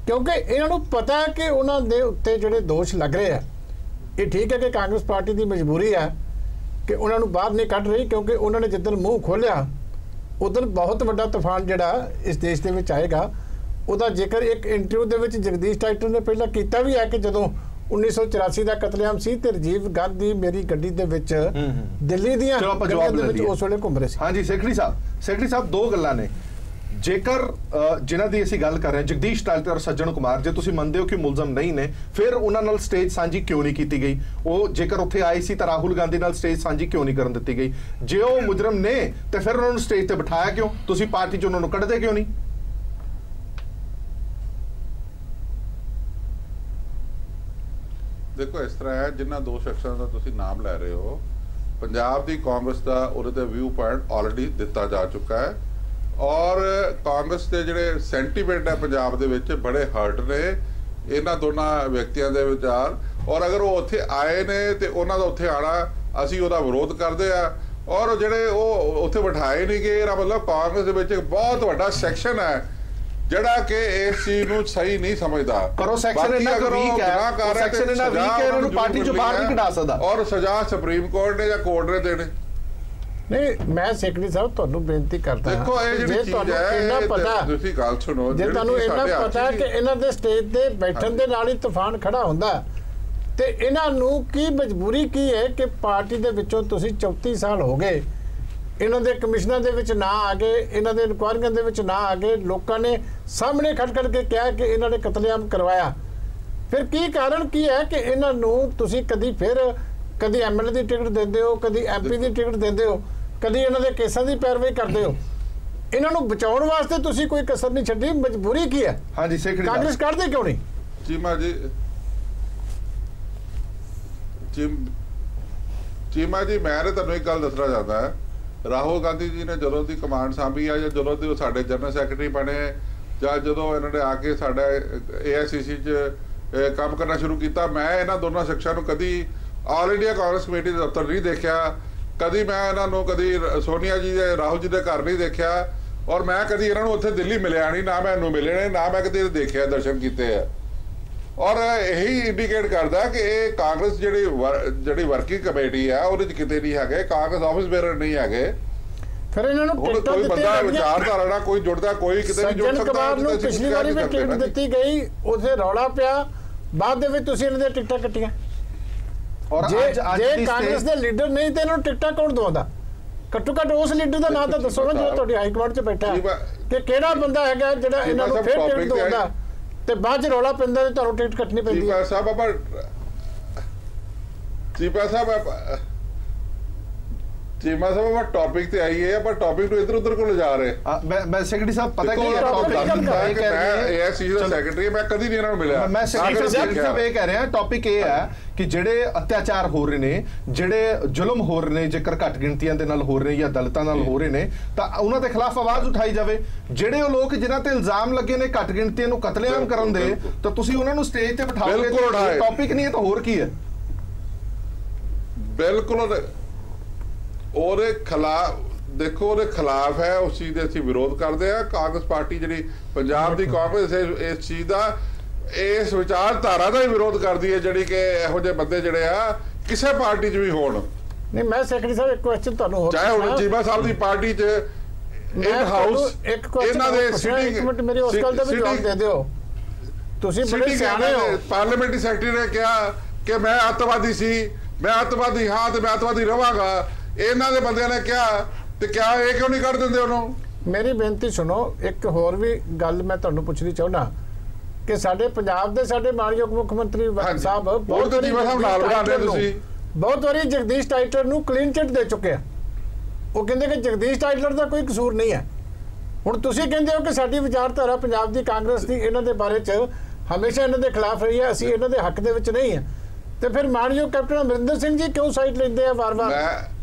ਕਿਉਂਕਿ ਇਹਨਾਂ ਨੂੰ ਪਤਾ ਹੈ ਕਿ ਉਹਨਾਂ ਦੇ ਉੱਤੇ ਜਿਹੜੇ ਦੋਸ਼ ਲੱਗ ਰਹੇ ਆ, ਇਹ ਠੀਕ ਹੈ ਕਿ ਕਾਂਗਰਸ ਪਾਰਟੀ ਦੀ ਮਜਬੂਰੀ ਹੈ ਕਿ ਉਹਨਾਂ ਨੂੰ ਬਾਹਰ ਨਹੀਂ ਕੱਢ ਰਹੀ, ਕਿਉਂਕਿ ਉਹਨਾਂ ਨੇ ਜਿੱਦਣ ਮੂੰਹ ਖੋਲਿਆ ਉਦੋਂ ਬਹੁਤ ਵੱਡਾ ਤੂਫਾਨ ਜਿਹੜਾ ਇਸ ਦੇਸ਼ ਦੇ ਵਿੱਚ ਆਏਗਾ। ਉਹਦਾ ਜ਼ਿਕਰ ਇੱਕ ਇੰਟਰਵਿਊ ਦੇ ਵਿੱਚ ਜਗਦੀਸ਼ ਟਾਈਟਲਰ ਨੇ ਪਹਿਲਾਂ ਕੀਤਾ ਵੀ ਹੈ ਕਿ ਜਦੋਂ 1984 ਦਾ ਕਤਲੇਆਮ ਸੀ ਤੇ ਰਾਜੀਵ ਗਾਂਧੀ ਮੇਰੀ ਗੱਡੀ ਦੇ ਵਿੱਚ ਦਿੱਲੀ ਦੀਆਂ ਗੱਡੀਆਂ ਦੇ ਵਿੱਚ ਉਸ ਵੇਲੇ ਘੁੰਮ ਰਹੇ ਸੀ। ਹਾਂਜੀ ਸੇਖੜੀ ਸਾਹਿਬ ਦੋ ਗੱਲਾਂ ਨੇ, ਜੇਕਰ ਜਿਨ੍ਹਾਂ ਦੀ ਅਸੀਂ ਗੱਲ ਕਰ ਰਹੇ ਹਾਂ, ਜਗਦੀਸ਼ ਟਾਈਟਲਰ, ਸੱਜਣ ਕੁਮਾਰ, ਜੇ ਤੁਸੀਂ ਮੰਨਦੇ ਹੋ ਕਿ ਮੁਲਜ਼ਮ ਨਹੀਂ ਨੇ, ਫਿਰ ਉਹਨਾਂ ਨਾਲ ਸਟੇਜ ਸਾਂਝੀ ਕਿਉਂ ਨਹੀਂ ਕੀਤੀ ਗਈ? ਉਹ ਜੇਕਰ ਉੱਥੇ ਆਏ ਸੀ ਤਾਂ ਰਾਹੁਲ ਗਾਂਧੀ ਨਾਲ ਸਟੇਜ ਸਾਂਝੀ ਕਿਉਂ ਨਹੀਂ ਕਰਨ ਦਿੱਤੀ ਗਈ? ਜੇ ਉਹ ਮੁਜਰਮ ਨੇ ਤੇ ਫਿਰ ਉਹਨਾਂ ਨੂੰ ਸਟੇਜ ਤੇ ਬਿਠਾਇਆ ਕਿਉਂ? ਤੁਸੀਂ ਪਾਰਟੀ 'ਚ ਉਹਨਾਂ ਨੂੰ ਕੱਢਦੇ ਕਿਉਂ ਨਹੀਂ? ਦੇਖੋ, ਇਸ ਤਰ੍ਹਾਂ ਹੈ, ਜਿਨ੍ਹਾਂ ਦੋ ਸ਼ਖਸਾਂ ਦਾ ਤੁਸੀਂ ਨਾਮ ਲੈ ਰਹੇ ਹੋ, ਪੰਜਾਬ ਦੀ ਕਾਂਗਰਸ ਦਾ ਉਹਦੇ ਤੇ ਵਿਊ ਪੁਆਇੰਟ ਆਲਰੇਡੀ ਦਿੱਤਾ ਜਾ ਚੁੱਕਾ ਹੈ, ਔਰ ਕਾਂਗਰਸ ਦੇ ਜਿਹੜੇ ਸੈਂਟੀਮੈਂਟ ਹੈ ਪੰਜਾਬ ਦੇ ਵਿੱਚ ਬੜੇ ਹਰਟ ਨੇ ਇਹਨਾਂ ਦੋਨਾਂ ਵਿਅਕਤੀਆਂ ਦੇ ਵਿਚਾਰ। ਔਰ ਅਗਰ ਉਹ ਉੱਥੇ ਆਏ ਨੇ ਤੇ ਉਹਨਾਂ ਦਾ ਉੱਥੇ ਆਣਾ, ਅਸੀਂ ਉਹਦਾ ਵਿਰੋਧ ਕਰਦੇ ਆ, ਔਰ ਜਿਹੜੇ ਉਹ ਉੱਥੇ ਬਿਠਾਏ ਨਹੀਂ ਗਏ, ਇਹਦਾ ਮਤਲਬ ਕਾਂਗਰਸ ਦੇ ਵਿੱਚ ਇੱਕ ਬਹੁਤ ਵੱਡਾ ਸੈਕਸ਼ਨ ਹੈ ਜਿਹੜਾ ਕਿ ਇਸ ਚੀਜ਼ ਨੂੰ ਸਹੀ ਨਹੀਂ ਸਮਝਦਾ। ਪਰ ਉਹ ਸੈਕਸ਼ਨ ਇਹਨਾਂ ਦਾ ਵੀਕ ਹੈ, ਉਹ ਸੈਕਸ਼ਨ ਇਹਨਾਂ ਵੀਕ ਹੈ, ਇਹਨਾਂ ਨੂੰ ਪਾਰਟੀ ਚੋਂ ਬਾਹਰ ਨਹੀਂ ਕਢਾ ਸਕਦਾ, ਔਰ ਸਜ਼ਾ ਸੁਪਰੀਮ ਕੋਰਟ ਨੇ ਜਾਂ ਕੋਰਟ ਨੇ ਦੇਣੇ। ਨਹੀਂ, ਮੈਂ ਸੇਖੜੀ ਸਾਹਿਬ ਤੁਹਾਨੂੰ ਬੇਨਤੀ ਕਰਦਾ, ਦੇਖੋ ਇਹ ਜਿਹੜੀ ਚੀਜ਼ ਹੈ, ਇੰਨਾ ਪਤਾ, ਤੁਸੀਂ ਗੱਲ ਸੁਣੋ, ਜੇ ਤੁਹਾਨੂੰ ਇੰਨਾ ਪਤਾ ਕਿ ਇਹਨਾਂ ਦੇ ਸਟੇਜ ਤੇ ਬੈਠਣ ਦੇ ਨਾਲ ਹੀ ਤੂਫਾਨ ਖੜਾ ਹੁੰਦਾ, ਤੇ ਇਹਨਾਂ ਨੂੰ ਕੀ ਮਜਬੂਰੀ ਕੀ ਹੈ ਕਿ ਪਾਰਟੀ ਦੇ ਵਿੱਚੋਂ ਤੁਸੀਂ 34 ਸਾਲ ਹੋ ਗਏ, ਇਹਨਾਂ ਦੇ ਕਮਿਸ਼ਨਾਂ ਦੇ ਵਿੱਚ ਨਾ ਆ ਗਏ, ਇਹਨਾਂ ਦੇ ਇਨਕੁਆਇਰੀਆਂ ਦੇ ਵਿੱਚ ਨਾ ਆ ਗਏ, ਲੋਕਾਂ ਨੇ ਸਾਹਮਣੇ ਖੜ ਕੇ ਕਿਹਾ ਕਿ ਇਹਨਾਂ ਨੇ ਕਤਲੇਆਮ ਕਰਵਾਇਆ, ਫਿਰ ਕੀ ਕਾਰਨ ਕੀ ਹੈ ਕਿ ਇਹਨਾਂ ਨੂੰ ਤੁਸੀਂ ਕਦੀ ਐਮਐਲਏ ਦੀ ਟਿਕਟ ਦਿੰਦੇ ਹੋ, ਕਦੀ ਐਮਪੀ ਦੀ ਟਿਕਟ ਦਿੰਦੇ ਹੋ, ਕਦੀ ਇਹਨਾਂ ਦੇ ਕੇਸਾਂ ਦੀ ਪੈਰਵਾਈ ਕਰਦੇ ਹੋ? ਇਹਨਾਂ ਨੂੰ ਬਚਾਉਣ ਵਾਸਤੇ ਤੁਸੀਂ ਕੋਈ ਕਸਰ ਨਹੀਂ ਛੱਡੀ, ਮਜਬੂਰੀ ਕੀ ਹੈ? ਹਾਂਜੀ ਸੇਖੜੀ, ਕਾਂਗਰਸ ਕੱਢਦੇ ਕਿਉਂ ਨਹੀਂ? ਚੀਮਾ ਜੀ ਮੈਂ ਤੁਹਾਨੂੰ ਇੱਕ ਗੱਲ ਦੱਸਣਾ ਚਾਹੁੰਦਾ ਹੈ, ਰਾਹੁਲ ਗਾਂਧੀ ਜੀ ਨੇ ਜਦੋਂ ਦੀ ਕਮਾਂਡ ਸਾਂਭੀ ਆ, ਜਾਂ ਜਦੋਂ ਦੇ ਸਾਡੇ ਜਨਰਲ ਸੈਕਟਰੀ ਬਣੇ, ਜਾਂ ਜਦੋਂ ਇਹਨਾਂ ਨੇ ਆ ਕੇ ਸਾਡਾ AICC 'ਚ ਕੰਮ ਕਰਨਾ ਸ਼ੁਰੂ ਕੀਤਾ, ਮੈਂ ਇਹਨਾਂ ਦੋਨਾਂ ਸ਼ਖਸਾਂ ਨੂੰ ਕਦੀ ਆਲ ਇੰਡੀਆ ਕਾਂਗਰਸ ਕਮੇਟੀ ਦੇ ਦਫ਼ਤਰ ਨਹੀਂ ਦੇਖਿਆ, ਕਦੀ ਮੈਂ ਇਹਨਾਂ ਨੂੰ ਕਦੀ ਸੋਨੀਆ ਜੀ ਦੇ ਰਾਹੁਲ ਜੀ ਦੇ ਘਰ ਨਹੀਂ ਦੇਖਿਆ, ਔਰ ਮੈਂ ਕਦੀ ਇਹਨਾਂ ਨੂੰ ਉੱਥੇ ਦਿੱਲੀ ਮਿਲਿਆ ਨਹੀਂ, ਨਾ ਮੈਂ ਇਹਨੂੰ ਮਿਲੇ ਨੇ, ਨਾ ਮੈਂ ਕਦੇ ਦੇਖਿਆ, ਦਰਸ਼ਨ ਕੀਤੇ ਆ। ਔਰ ਇਹੀ ਇੰਡੀਕੇਟ ਕਰਦਾ ਕਿ ਇਹ ਕਾਂਗਰਸ ਜਿਹੜੀ ਵਰਕਿੰਗ ਕਮੇਟੀ ਹੈ ਉਹਦੇ 'ਚ ਕਿਤੇ ਨਹੀਂ ਹੈਗੇ, ਕਾਂਗਰਸ ਆਫਿਸ ਬੇਅਰ ਨਹੀਂ ਹੈਗੇ। ਫਿਰ ਇਹਨਾਂ ਨੂੰ ਕੋਈ ਬੰਦਾ ਵਿਚਾਰਧਾਰਾ ਨਾਲ ਕੋਈ ਜੁੜਦਾ, ਕੋਈ ਕਿਤੇ ਨਹੀਂ ਜੁੜ ਸਕਦਾ। ਨੂੰ ਪਿਛਲੀ ਵਾਰੀ ਵੀ ਟਿਕਟ ਦਿੱਤੀ ਗਈ, ਉੱਥੇ ਰੌਲਾ ਪਿਆ, ਬਾਅਦ ਦੇ ਵਿੱਚ ਤੁਸੀਂ ਇਹਨਾਂ ਦੀਆਂ ਟਿਕਟਾਂ ਕੱਟੀਆਂ। ਔਰ ਜੇ ਕਾਂਗਰਸ ਦੇ ਲੀਡਰ ਨਹੀਂ ਤੇ ਇਹਨਾਂ ਨੂੰ ਟਿਕਟਾਂ ਕੌਣ ਦਵਾਉਂਦਾ? ਘੱਟੋ ਘੱਟ ਉਸ ਲੀਡਰ ਦਾ ਨਾਮ ਤਾਂ ਦੱਸੋ ਨਾ ਜਿਹੜਾ ਤੁਹਾਡੀ ਹਾਈ ਕਮਾਂਡ 'ਚ ਬੈਠਾ, ਕਿ ਕਿਹੜਾ ਬੰਦਾ ਹੈਗਾ ਜਿਹੜਾ ਇਹਨਾਂ ਨੂੰ ਫਿਰ ਟਿਕਟ ਦਵਾਉਂਦਾ ਤੇ ਬਾਅਦ 'ਚ ਰੌਲਾ ਪੈਂਦਾ ਤੇ ਤੁਹਾਨੂੰ ਟਿਕਟ ਕੱਟਣੀ ਪੈਂਦੀ ਹੈ। ਚੀਮਾ ਸਾਹਿਬ ਆਪਾਂ ਟੌਪਿਕ ਤੇ ਆਈਏ, ਆਪਾਂ ਟੌਪਿਕ ਨੂੰ ਇੱਧਰ ਉੱਧਰ ਕੋਲ ਜਾ ਰਹੇ। ਮੈਂ ਸੈਕਟਰੀ ਸਾਹਿਬ ਪਤਾ ਕੀ ਹੈ ਟੌਪਿਕ ਮੈਂ ਇਹ ਚੀਜ਼ ਦਾ ਸੈਕਟਰੀ ਮੈਂ ਕਦੀ ਨਹੀਂ ਇਹਨਾਂ ਨੂੰ ਮਿਲਿਆ। ਮੈਂ ਸੈਕਟਰੀ ਸਾਹਿਬ ਇਹ ਕਹਿ ਰਿਹਾ ਟੌਪਿਕ ਇਹ ਹੈ ਕਿ ਜਿਹੜੇ ਅਤਿਆਚਾਰ ਹੋ ਰਹੇ ਨੇ, ਜਿਹੜੇ ਜ਼ੁਲਮ ਹੋ ਰਹੇ ਨੇ, ਜੇਕਰ ਘੱਟ ਗਿਣਤੀਆਂ ਦੇ ਨਾਲ ਹੋ ਰਹੇ ਜਾਂ ਦਲਿਤਾਂ ਨਾਲ ਹੋ ਰਹੇ ਨੇ ਤਾਂ ਉਹਨਾਂ ਦੇ ਖਿਲਾਫ ਆਵਾਜ਼ ਉਠਾਈ ਜਾਵੇ। ਜਿਹੜੇ ਉਹ ਲੋਕ ਜਿਨ੍ਹਾਂ ਤੇ ਇਲਜ਼ਾਮ ਲੱਗੇ ਨੇ ਘੱਟ ਗਿਣਤੀਆਂ ਨੂੰ ਕਤਲੇਆਮ ਕਰਨ ਦੇ, ਤਾਂ ਤੁਸੀਂ ਉਹਨਾਂ ਨੂੰ ਸਟੇਜ ਤੇ ਬਿਠਾਓਗੇ। ਟੌਪਿਕ ਨਹੀਂ ਹੈ ਤਾਂ ਹੋਰ ਕੀ ਹੈ? ਬਿਲਕੁਲ ਉਹਦੇ ਖਿਲਾਫ ਦੇਖੋ, ਉਹਦੇ ਖਿਲਾਫ ਹੈ, ਉਸ ਚੀਜ਼ ਦੇ ਅਸੀਂ ਵਿਰੋਧ ਕਰਦੇ ਆ। ਕਾਂਗਰਸ ਪਾਰਟੀ ਜਿਹੜੀ ਪੰਜਾਬ ਦੀ ਕਾਂਗਰਸ ਇਸ ਚੀਜ਼ ਦਾ, ਇਸ ਵਿਚਾਰਧਾਰਾ ਦਾ ਹੀ ਵਿਰੋਧ ਕਰਦੀ ਹੈ ਜਿਹੜੀ ਕਿ ਇਹੋ ਜਿਹੇ ਬੰਦੇ ਜਿਹੜੇ ਆ ਕਿਸੇ ਪਾਰਟੀ 'ਚ ਵੀ ਹੋਣ। ਨਹੀਂ ਮੈਂ ਸੈਕਟਰੀ ਸਾਹਿਬ ਇੱਕ ਕੁਐਸਚਨ ਤੁਹਾਨੂੰ ਹੋਰ, ਚਾਹੇ ਹੁਣ ਚੀਮਾ ਸਾਹਿਬ ਦੀ ਪਾਰਟੀ 'ਚ ਇਨ ਹਾਊਸ ਇਹਨਾਂ ਦੇ ਸਿਟਿੰਗ, ਮੇਰੀ ਉਸ ਗੱਲ ਦਾ ਵੀ ਜਵਾਬ ਦੇ ਦਿਓ। ਤੁਸੀਂ ਬੜੇ ਸਿਆਣੇ ਹੋ। ਪਾਰਲੀਮੈਂਟਰੀ ਸੈਕਟਰੀ ਨੇ ਕਿਹਾ ਕਿ ਮੈਂ ਅੱਤਵਾਦੀ ਸੀ, ਮੈਂ ਅੱਤਵਾਦੀ ਹਾਂ ਤੇ ਮੈਂ ਅੱਤਵਾਦੀ ਰਵਾਂਗਾ। ਇਹਨਾਂ ਦੇ ਬੰਦਿਆਂ ਨੇ ਕਿਹਾ ਤੇ ਕਿਆ ਇਹ ਕਿਉਂ ਨਹੀਂ ਕਰ ਦਿੰਦੇ ਉਹਨੂੰ? ਮੇਰੀ ਬੇਨਤੀ ਸੁਣੋ, ਇੱਕ ਹੋਰ ਵੀ ਗੱਲ ਮੈਂ ਤੁਹਾਨੂੰ ਪੁੱਛਣੀ ਚਾਹੁੰਦਾ ਕਿ ਸਾਡੇ ਪੰਜਾਬ ਦੇ ਸਾਡੇ ਮਾਨਯੋਗ ਮੁੱਖ ਮੰਤਰੀ ਸਾਹਿਬ ਬਹੁਤ ਵਾਰੀ ਜਗਦੀਸ਼ ਟਾਈਟਲਰ ਨੂੰ ਕਲੀਨ ਚਿੱਟ ਦੇ ਚੁੱਕੇ ਆ। ਉਹ ਕਹਿੰਦੇ ਕਿ ਜਗਦੀਸ਼ ਟਾਈਟਲਰ ਦਾ ਕੋਈ ਕਸੂਰ ਨਹੀਂ ਹੈ। ਹੁਣ ਤੁਸੀਂ ਕਹਿੰਦੇ ਹੋ ਕਿ ਸਾਡੀ ਵਿਚਾਰਧਾਰਾ ਪੰਜਾਬ ਦੀ ਕਾਂਗਰਸ ਦੀ ਇਹਨਾਂ ਦੇ ਬਾਰੇ 'ਚ ਹਮੇਸ਼ਾ ਇਹਨਾਂ ਦੇ ਖਿਲਾਫ ਰਹੀ ਹੈ, ਅਸੀਂ ਇਹਨਾਂ ਦੇ ਹੱਕ ਦੇ ਵਿੱਚ ਨਹੀਂ ਹੈ, ਤੇ ਫਿਰ ਮਾਨਯੋਗ ਕੈਪਟਨ ਅਮਰਿੰਦਰ ਸਿੰਘ ਜੀ ਕਿਉਂ ਸਾਈਡ ਲੈਂਦੇ ਆ ਵਾਰ-ਵਾਰ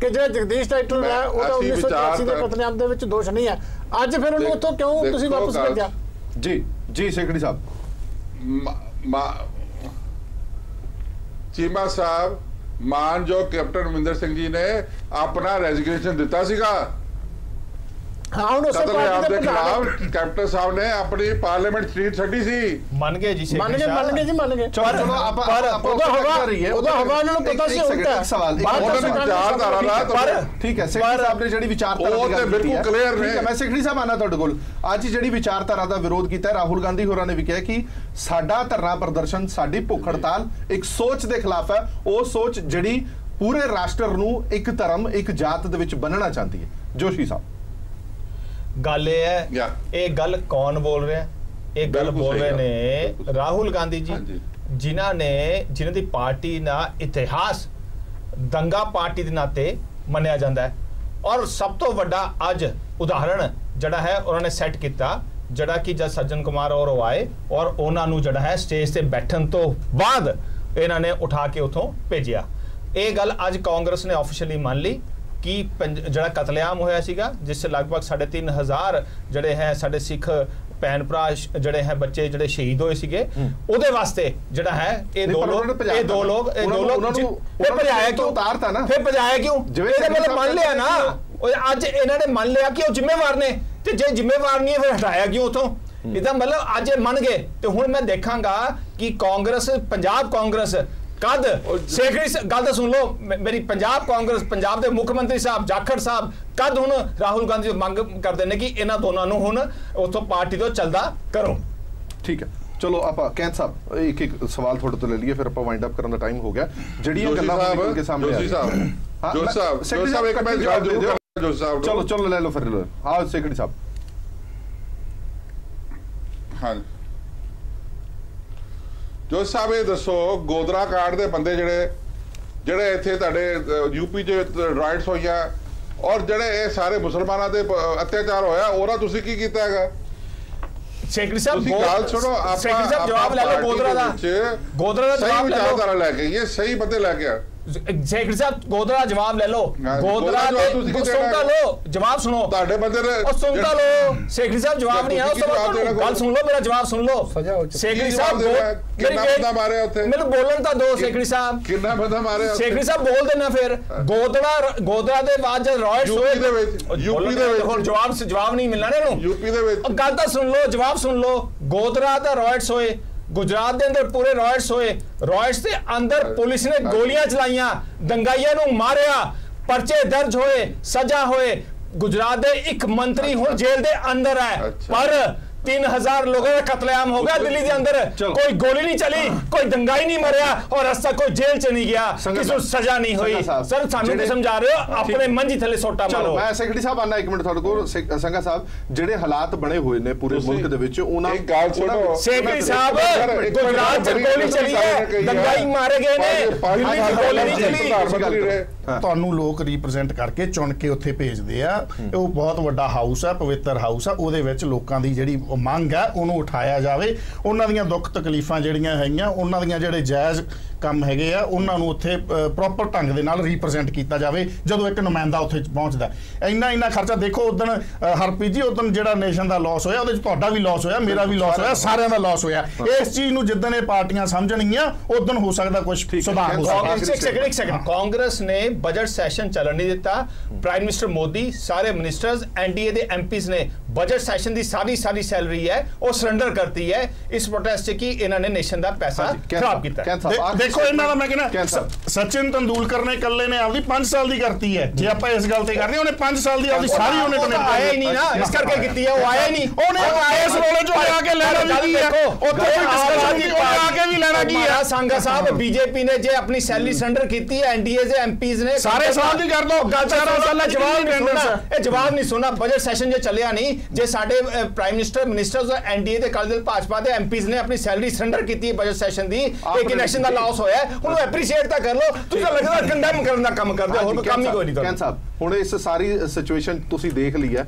ਕਿ ਜਿਹੜਾ ਜਗਦੀਸ਼ ਟਾਈਟਲਰ ਹੈ ਉਹਦਾ 1984 ਦੇ ਕਤਲੇਆਮ ਦੇ ਵਿੱਚ ਦੋਸ਼ ਨਹੀਂ ਹੈ? ਅੱਜ ਫਿਰ ਉਹਨੂੰ ਉੱਥੋਂ ਕਿਉਂ ਤੁਸੀਂ ਵਾਪਸ ਭੇਜਿਆ? ਜੀ ਸੈਕਟਰੀ ਸਾਹਿਬ, ਚੀਮਾ ਸਾਹਿਬ ਮਾਨਯੋਗ ਕੈਪਟਨ ਅਮਰਿੰਦਰ ਸਿੰਘ ਜੀ ਨੇ ਆਪਣਾ ਰੈਜ਼ਿਗਨੇਸ਼ਨ ਦਿੱਤਾ ਸੀਗਾ। ਹਾਂ, ਹੁਣ ਉਸੇ ਪਾਰਟੀ ਦੇ ਖਿਲਾਫ ਕੈਪਟਨ ਸਾਹਿਬ ਨੇ ਆਪਣੀ ਪਾਰਲੀਮੈਂਟ ਸੀਟ ਛੱਡੀ ਸੀ। ਮੰਨ ਗਏ ਜੀ, ਮੰਨ ਗਏ। ਚਲੋ ਉਹਦਾ ਹਵਾ ਇਹਨਾਂ ਨੂੰ ਪਤਾ ਸੀ। ਇੱਕ ਸਵਾਲ ਵਿਚਾਰਧਾਰਾ ਦਾ ਠੀਕ ਹੈ, ਸੈਕਟਰੀ ਸਾਹਿਬ ਨੇ ਜਿਹੜੀ ਵਿਚਾਰਧਾਰਾ ਉਹ ਤੇ ਬਿਲਕੁਲ ਕਲੀਅਰ ਨੇ। ਮੈਂ ਸੈਕਟਰੀ ਸਾਹਿਬ ਆਣਾ ਤੁਹਾਡੇ ਕੋਲ, ਅੱਜ ਜਿਹੜੀ ਵਿਚਾਰਧਾਰਾ ਦਾ ਵਿਰੋਧ ਕੀਤਾ ਰਾਹੁਲ ਗਾਂਧੀ ਹੋਰਾਂ ਨੇ ਵੀ ਕਿਹਾ ਕਿ ਸਾਡਾ ਧਰਨਾ ਪ੍ਰਦਰਸ਼ਨ, ਸਾਡੀ ਭੁੱਖ ਹੜਤਾਲ ਇੱਕ ਸੋਚ ਦੇ ਖਿਲਾਫ ਹੈ, ਉਹ ਸੋਚ ਜਿਹੜੀ ਪੂਰੇ ਰਾਸ਼ਟਰ ਨੂੰ ਇੱਕ ਧਰਮ ਇੱਕ ਜਾਤ ਦੇ ਵਿੱਚ ਬੰਨਣਾ ਚਾਹੁੰਦੀ ਹੈ। ਜੋਸ਼ੀ ਸਾਹਿਬ, ਗੱਲ ਇਹ ਹੈ, ਇਹ ਗੱਲ ਕੌਣ ਬੋਲ ਰਿਹਾ? ਇਹ ਗੱਲ ਬੋਲ ਰਹੇ ਨੇ ਰਾਹੁਲ ਗਾਂਧੀ ਜੀ, ਜਿਨ੍ਹਾਂ ਦੀ ਪਾਰਟੀ ਦਾ ਇਤਿਹਾਸ ਦੰਗਾ ਪਾਰਟੀ ਦੇ ਨਾਤੇ ਮੰਨਿਆ ਜਾਂਦਾ ਹੈ। ਔਰ ਸਭ ਤੋਂ ਵੱਡਾ ਅੱਜ ਉਦਾਹਰਣ ਜਿਹੜਾ ਹੈ ਉਹਨਾਂ ਨੇ ਸੈੱਟ ਕੀਤਾ, ਜਿਹੜਾ ਕਿ ਜਦ ਸੱਜਣ ਕੁਮਾਰ ਔਰ ਉਹ ਆਏ ਔਰ ਉਹਨਾਂ ਨੂੰ ਜਿਹੜਾ ਹੈ ਸਟੇਜ ਤੇ ਬੈਠਣ ਤੋਂ ਬਾਅਦ ਇਹਨਾਂ ਨੇ ਉਠਾ ਕੇ ਉੱਥੋਂ ਭੇਜਿਆ। ਇਹ ਗੱਲ ਅੱਜ ਕਾਂਗਰਸ ਨੇ ਆਫੀਸ਼ੀਅਲੀ ਮੰਨ ਲਈ ਕਿ ਜਿਹੜਾ ਕਤਲੇਆਮ ਹੋਇਆ ਸੀਗਾ, ਜਿਸ ਲਗਭਗ 3,500 ਜਿਹੜੇ ਹੈ ਸਾਡੇ ਸਿੱਖ ਭੈਣ ਭਰਾ ਜਿਹੜੇ ਹੈ ਬੱਚੇ ਜਿਹੜੇ ਸ਼ਹੀਦ ਹੋਏ ਸੀਗੇ, ਉਹਦੇ ਵਾਸਤੇ ਜਿਹੜਾ ਹੈ ਇਹ ਦੋ ਲੋਕ ਫਿਰ ਭਜਾਇਆ ਕਿਉਂ? ਉਤਾਰਤਾ ਨਾ, ਫਿਰ ਭਜਾਇਆ ਕਿਉਂ? ਇਹਦੇ ਮਤਲਬ ਮੰਨ ਲਿਆ ਨਾ, ਅੱਜ ਇਹਨਾਂ ਨੇ ਮੰਨ ਲਿਆ ਕਿ ਉਹ ਜ਼ਿੰਮੇਵਾਰ ਨੇ, ਤੇ ਜੇ ਜ਼ਿੰਮੇਵਾਰ ਨਹੀਂ ਹੈ ਫਿਰ ਹਟਾਇਆ ਕਿਉਂ ਉਥੋਂ? ਇਹਦਾ ਮਤਲਬ ਅੱਜ ਇਹ ਮੰਨ ਗਏ। ਤੇ ਹੁਣ ਮੈਂ ਦੇਖਾਂਗਾ ਕਿ ਕਾਂਗਰਸ, ਪੰਜਾਬ ਕਾਂਗਰਸ ਕਦ, ਸੈਕਟਰੀ ਗੱਲ ਤਾਂ ਸੁਣ ਲਓ ਮੇਰੀ, ਪੰਜਾਬ ਕਾਂਗਰਸ, ਪੰਜਾਬ ਦੇ ਮੁੱਖ ਮੰਤਰੀ ਸਾਹਿਬ ਜਾਖੜ ਸਾਹਿਬ ਕਦ ਹੁਣ ਰਾਹੁਲ ਗਾਂਧੀ ਮੰਗ ਕਰਦੇ ਨੇ ਕਿ ਇਹਨਾਂ ਦੋਨਾਂ ਨੂੰ ਹੁਣ ਉੱਥੋਂ ਪਾਰਟੀ ਤੋਂ ਚੱਲਦਾ ਕਰੋ। ਠੀਕ ਹੈ, ਚਲੋ ਆਪਾਂ ਕੈਂਥ ਸਾਹਿਬ ਇੱਕ ਸਵਾਲ ਤੁਹਾਡੇ ਤੋਂ ਲੈ ਲਈਏ, ਫਿਰ ਆਪਾਂ ਵਾਈਂਡ ਅਪ ਕਰਨ ਦਾ ਟਾਈਮ ਹੋ ਗਿਆ। ਜਿਹੜੀਆਂ ਗੱਲਾਂ ਨਿਕਲ ਕੇ ਸਾਹਮਣੇ ਆ ਰਹੀਆਂ, ਚਲੋ ਲੈ ਲਓ ਫਿਰ। ਹਾਂ ਸੈਕਟਰੀ ਸਾਹਿਬ। ਹਾਂ ਜੋ ਸਾਹਿਬ ਇਹ ਦੱਸੋ, ਗੋਦਰਾ ਕਾਂਡ ਦੇ ਬੰਦੇ ਜਿਹੜੇ ਇੱਥੇ ਤੁਹਾਡੇ ਯੂਪੀ 'ਚ ਰਾਈਟਸ ਹੋਈਆਂ ਔਰ ਜਿਹੜੇ ਇਹ ਸਾਰੇ ਮੁਸਲਮਾਨਾਂ ਦੇ ਅਤਿਆਚਾਰ ਹੋਇਆ, ਉਹਦਾ ਤੁਸੀਂ ਕੀ ਕੀਤਾ ਹੈਗਾ? ਸੈਕਟਰੀ ਸਾਹਿਬ ਗੱਲ ਸੁਣੋ, ਆਪਾਂ ਜਵਾਬ ਲੈ ਲਓ ਗੋਦਰਾ ਦਾ ਜਵਾਬ ਵਿਚਾਰਧਾਰਾ ਲੈ ਕੇ, ਇਹ ਸਹੀ ਬੰਦੇ ਲੈ ਕੇ ਆ। ਸੈਕਟਰੀ ਸਾਹਿਬ ਗੋਦਰਾ ਜਵਾਬ ਲੈ ਲਓ, ਗੋਦਰਾ ਸੁਣਤਾ ਲਓ, ਜਵਾਬ ਸੁਣੋ। ਤੁਹਾਡੇ ਬੰਦੇ ਨੇ ਉਹ ਸੁਣਤਾ ਲਓ। ਸੈਕਟਰੀ ਸਾਹਿਬ ਜਵਾਬ ਨਹੀਂ ਆਇਆ, ਗੱਲ ਸੁਣ ਲਓ, ਮੇਰਾ ਜਵਾਬ ਸੁਣ ਲਓ। ਸੈਕਟਰੀ ਸਾਹਿਬ ਕਿੰਨਾ ਬੰਦਾ ਮਾਰਿਆ ਉੱਥੇ? ਮੈਨੂੰ ਬੋਲਣ ਤਾਂ ਦਿਓ ਸੈਕਟਰੀ ਸਾਹਿਬ। ਕਿੰਨਾ ਬੰਦਾ ਮਾਰਿਆ? ਸੈਕਟਰੀ ਸਾਹਿਬ ਬੋਲ ਦੇਣਾ ਫਿਰ। ਗੋਦਰਾ ਦੇ ਬਾਅਦ ਜਦ ਰਾਇਟਸ ਹੋਏ ਯੂਪੀ ਦੇ ਵਿੱਚ ਹੁਣ ਜਵਾਬ ਨਹੀਂ ਮਿਲਣਾ ਇਹਨੂੰ। ਯੂਪੀ ਦੇ ਵਿੱਚ ਗੱਲ ਤਾਂ ਸੁਣ ਲਓ, ਜਵਾਬ ਸੁਣ ਲਓ। ਗੋਦਰਾ ਦਾ ਰਾਇਟਸ ਹੋਏ, ਗੁਜਰਾਤ ਦੇ ਅੰਦਰ ਪੂਰੇ ਰਾਇਟਸ ਹੋਏ, ਰਾਇਟਸ ਦੇ ਅੰਦਰ ਪੁਲਿਸ ਨੇ ਗੋਲੀਆਂ ਚਲਾਈਆਂ, ਦੰਗਾਈਆਂ ਨੂੰ ਮਾਰਿਆ, ਪਰਚੇ ਦਰਜ ਹੋਏ, ਸਜ਼ਾ ਹੋਏ। ਗੁਜਰਾਤ ਦੇ ਇੱਕ ਮੰਤਰੀ ਹੁਣ ਜੇਲ੍ਹ ਦੇ ਅੰਦਰ ਹੈ, ਪਰ 3000 लोगों का कत्लेआम हो गया दिल्ली के अंदर, कोई गोली नहीं चली, कोई दंगाई नहीं मरिया और रस्ता कोई जेल च नहीं गया, किसी को सजा नहीं हुई। सर सानू की समझा रहे हो, अपने मंजी थले सोटा मारो। मैं सैकटरी साहब आना 1 मिनट ਤੁਹਾਡੇ ਕੋਲ। ਸੰਘਾ ਸਾਹਿਬ ਜਿਹੜੇ ਹਾਲਾਤ ਬਣੇ ਹੋਏ ਨੇ ਪੂਰੇ ਮੁਲਕ ਦੇ ਵਿੱਚ, ਉਹਨਾਂ ਸੈਕਟਰੀ ਸਾਹਿਬ ਗੁਜਰਾਤ ਚ ਗੋਲੀ ਚਲੀ ਹੈ, ਦੰਗਾਈ ਮਾਰੇ ਗਏ ਨੇ, ਦਿੱਲੀ ਚ ਗੋਲੀ ਨਹੀਂ ਚਲੀ। ਤੁਹਾਨੂੰ ਲੋਕ ਰਿਪਰੈਜ਼ੈਂਟ ਕਰਕੇ ਚੁਣ ਕੇ ਉੱਥੇ ਭੇਜਦੇ ਆ। ਉਹ ਬਹੁਤ ਵੱਡਾ ਹਾਊਸ ਆ, ਪਵਿੱਤਰ ਹਾਊਸ ਆ, ਉਹਦੇ ਵਿੱਚ ਲੋਕਾਂ ਦੀ ਜਿਹੜੀ ਮੰਗ ਆ ਉਹਨੂੰ ਉਠਾਇਆ ਜਾਵੇ, ਉਹਨਾਂ ਦੀਆਂ ਦੁੱਖ ਤਕਲੀਫਾਂ ਜਿਹੜੀਆਂ ਹੈਗੀਆਂ, ਉਹਨਾਂ ਦੀਆਂ ਜਿਹੜੇ ਜਾਇਜ਼ ਕੰਮ ਹੈਗੇ ਆ ਉਹਨਾਂ ਨੂੰ ਉੱਥੇ ਪ੍ਰੋਪਰ ਢੰਗ ਦੇ ਨਾਲ ਰਿਪਰੈਜ਼ੈਂਟ ਕੀਤਾ ਜਾਵੇ। ਜਦੋਂ ਇੱਕ ਨੁਮਾਇੰਦਾ ਉੱਥੇ ਪਹੁੰਚਦਾ, ਇੰਨਾ ਖਰਚਾ ਦੇਖੋ। ਉਦਣ ਹਰਪ੍ਰੀਤ ਜੀ, ਉਦਣ ਜਿਹੜਾ ਨੇਸ਼ਨ ਦਾ ਲਾਸ ਹੋਇਆ, ਉਹਦੇ ਚ ਤੁਹਾਡਾ ਵੀ ਲਾਸ ਹੋਇਆ, ਮੇਰਾ ਵੀ ਲਾਸ ਹੋਇਆ, ਸਾਰਿਆਂ ਦਾ ਲਾਸ ਹੋਇਆ। ਇਸ ਚੀਜ਼ ਨੂੰ ਜਿੱਦਣ ਇਹ ਪਾਰਟੀਆਂ ਸਮਝਣਗੀਆਂ ਉਦਣ ਹੋ ਸਕਦਾ ਕੁਝ ਸੁਧਾਰ ਹੋ ਸਕਦਾ। ਇੱਕ ਸੈਕਿੰਡ, ਕਾਂਗਰਸ ਨੇ ਬਜਟ ਸੈਸ਼ਨ ਚੱਲਣ ਨਹੀਂ ਦਿੱਤਾ। ਪ੍ਰਾਈਮ ਮਿਨਿਸਟਰ ਮੋਦੀ, ਸਾਰੇ ਮਿਨਿਸਟਰਸ, ਐਨਡੀਏ ਦੇ ਐਮਪੀਜ਼ ਨੇ ਬਜਟ ਸੈਸ਼ਨ ਦੀ ਸਾਰੀ ਸੈਲਰੀ ਹੈ ਉਹ ਸਰੈਂਡਰ ਕਰਤੀ ਹੈ ਇਸ ਪ੍ਰੋਟੈਸਟ 'ਚ ਕਿ ਇਹਨਾਂ ਨੇ ਨੇਸ਼ਨ ਦਾ ਪੈਸਾ ਖਰਾਬ ਕੀਤਾ। ਦੇਖੋ ਇਹਨਾਂ ਦਾ, ਮੈਂ ਕਹਿੰਦਾ ਸਚਿਨ ਤੰਦੂਲਕਰ ਨੇ ਇਕੱਲੇ ਨੇ ਆਪਦੀ 5 ਸਾਲ ਦੀ ਕਰਤੀ ਹੈ। ਜੇ ਆਪਾਂ ਇਸ ਗੱਲ ਤੇ ਕਰਦੇ, ਉਹਨੇ 5 ਸਾਲ ਦੀ ਆਪਦੀ ਸਾਰੀ ਉਹਨੇ ਆਇਆ ਹੀ ਨਹੀਂ ਨਾ, ਇਸ ਕਰਕੇ ਕੀਤੀ ਹੈ। ਉਹ ਆਇਆ ਹੀ ਨਹੀਂ, ਉਹਨੇ ਇਸ ਰੋਲੇ ਚੋਂ ਆ ਕੇ ਲੈਣਾ ਵੀ ਕੀ ਹੈ, ਉੱਥੇ ਕੋਈ ਡਿਸਕਸ਼ਨ ਨਹੀਂ, ਉਹ ਆ ਕੇ ਵੀ ਲੈਣਾ ਕੀ ਹੈ। ਸੰਘਾ ਸਾਹਿਬ, ਬੀਜੇਪੀ ਨੇ ਜੇ ਆਪਣੀ ਸੈਲਰੀ ਸਰੈਂਡਰ ਕੀਤੀ ਹੈ, ਐਨਡੀਏ ਦੇ ਐਮਪੀਜ਼ ਨੇ ਸਾਰੇ ਸਾਲ ਦੀ ਕਰ ਦੋ। ਜਵਾਬ ਨਹੀਂ ਸੁਣਾ। ਬਜਟ ਸੈਸ਼ਨ ਜੇ ਚੱਲਿਆ ਨਹੀਂ, ਜੇ ਸਾਡੇ ਪ੍ਰਾਈਮ ਮਿਨਿਸਟਰ, ਮਿਨਿਸਟਰਸ, ਐਨਡੀਏ ਦੇ ਅਕਾਲੀ ਦਲ ਭਾਜਪਾ ਦੇ ਐਮਪੀਜ਼ ਨੇ ਆਪਣੀ ਸੈਲਰੀ ਸਰੈਂਡਰ ਕੀਤੀ ਬਜਟ ਸੈਸ਼ਨ ਦੀ, ਇੱਕ ਇਲੈਕਸ਼ਨ ਦਾ ਲਾਸ ਹੋਇਆ, ਉਹਨੂੰ ਐਪਰੀਸ਼ੀਏਟ ਤਾਂ ਕਰ ਲਓ। ਤੁਸੀਂ ਲੱਗਦਾ ਕੰਡੈਮ ਕਰਨ ਦਾ ਕੰਮ ਕਰਦੇ ਹੋ, ਹੋਰ ਕੰਮ ਹੀ ਕੋਈ ਨਹੀਂ ਕਰਦੇ। ਸਾਹਿਬ, ਹੁਣ ਇਸ ਸਾਰੀ ਸਿਚੁਏਸ਼ਨ ਤੁਸੀਂ ਦੇਖ ਲਈ ਹੈ,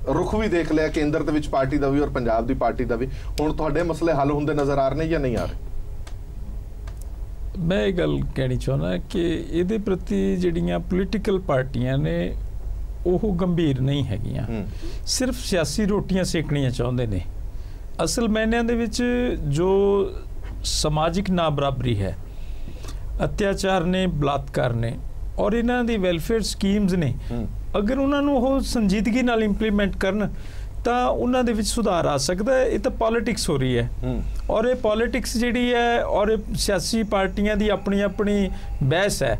ਰੁਖ ਵੀ ਦੇਖ ਲਿਆ ਕੇਂਦਰ ਦੇ ਵਿੱਚ ਪਾਰਟੀ ਦਾ ਵੀ ਔਰ ਪੰਜਾਬ ਦੀ ਪਾਰਟੀ ਦਾ ਵੀ। ਹੁਣ ਤੁਹਾਡੇ ਮਸਲੇ ਹੱਲ ਹੁੰਦੇ ਨਜ਼ਰ ਆ ਰਹੇ ਨੇ ਜਾਂ ਨਹੀਂ ਆ ਰਹੇ? ਮੈਂ ਇਹ ਗੱਲ ਕਹਿਣੀ ਚਾਹੁੰਦਾ ਕਿ ਇਹਦੇ ਪ੍ਰਤੀ ਜਿਹੜੀਆਂ ਪੋਲੀਟੀਕਲ ਪਾਰਟੀਆਂ ਨੇ ਉਹ ਗੰਭੀਰ ਨਹੀਂ ਹੈਗੀਆਂ, ਸਿਰਫ ਸਿਆਸੀ ਰੋਟੀਆਂ ਸੇਕਣੀਆਂ ਚਾਹੁੰਦੇ ਨੇ। ਅਸਲ ਮਾਇਨਿਆਂ ਦੇ ਵਿੱਚ ਜੋ ਸਮਾਜਿਕ ਨਾ ਬਰਾਬਰੀ ਹੈ, ਅਤਿਆਚਾਰ ਨੇ, ਬਲਾਤਕਾਰ ਨੇ ਔਰ ਇਹਨਾਂ ਦੀ ਵੈਲਫੇਅਰ ਸਕੀਮਸ ਨੇ, ਅਗਰ ਉਹਨਾਂ ਨੂੰ ਉਹ ਸੰਜੀਦਗੀ ਨਾਲ ਇੰਪਲੀਮੈਂਟ ਕਰਨ ਤਾਂ ਉਹਨਾਂ ਦੇ ਵਿੱਚ ਸੁਧਾਰ ਆ ਸਕਦਾ ਹੈ। ਇਹ ਤਾਂ ਪੋਲਿਟਿਕਸ ਹੋ ਰਹੀ ਹੈ ਔਰ ਇਹ ਪੋਲਿਟਿਕਸ ਜਿਹੜੀ ਹੈ ਔਰ ਸਿਆਸੀ ਪਾਰਟੀਆਂ ਦੀ ਆਪਣੀ ਆਪਣੀ ਬਹਿਸ ਹੈ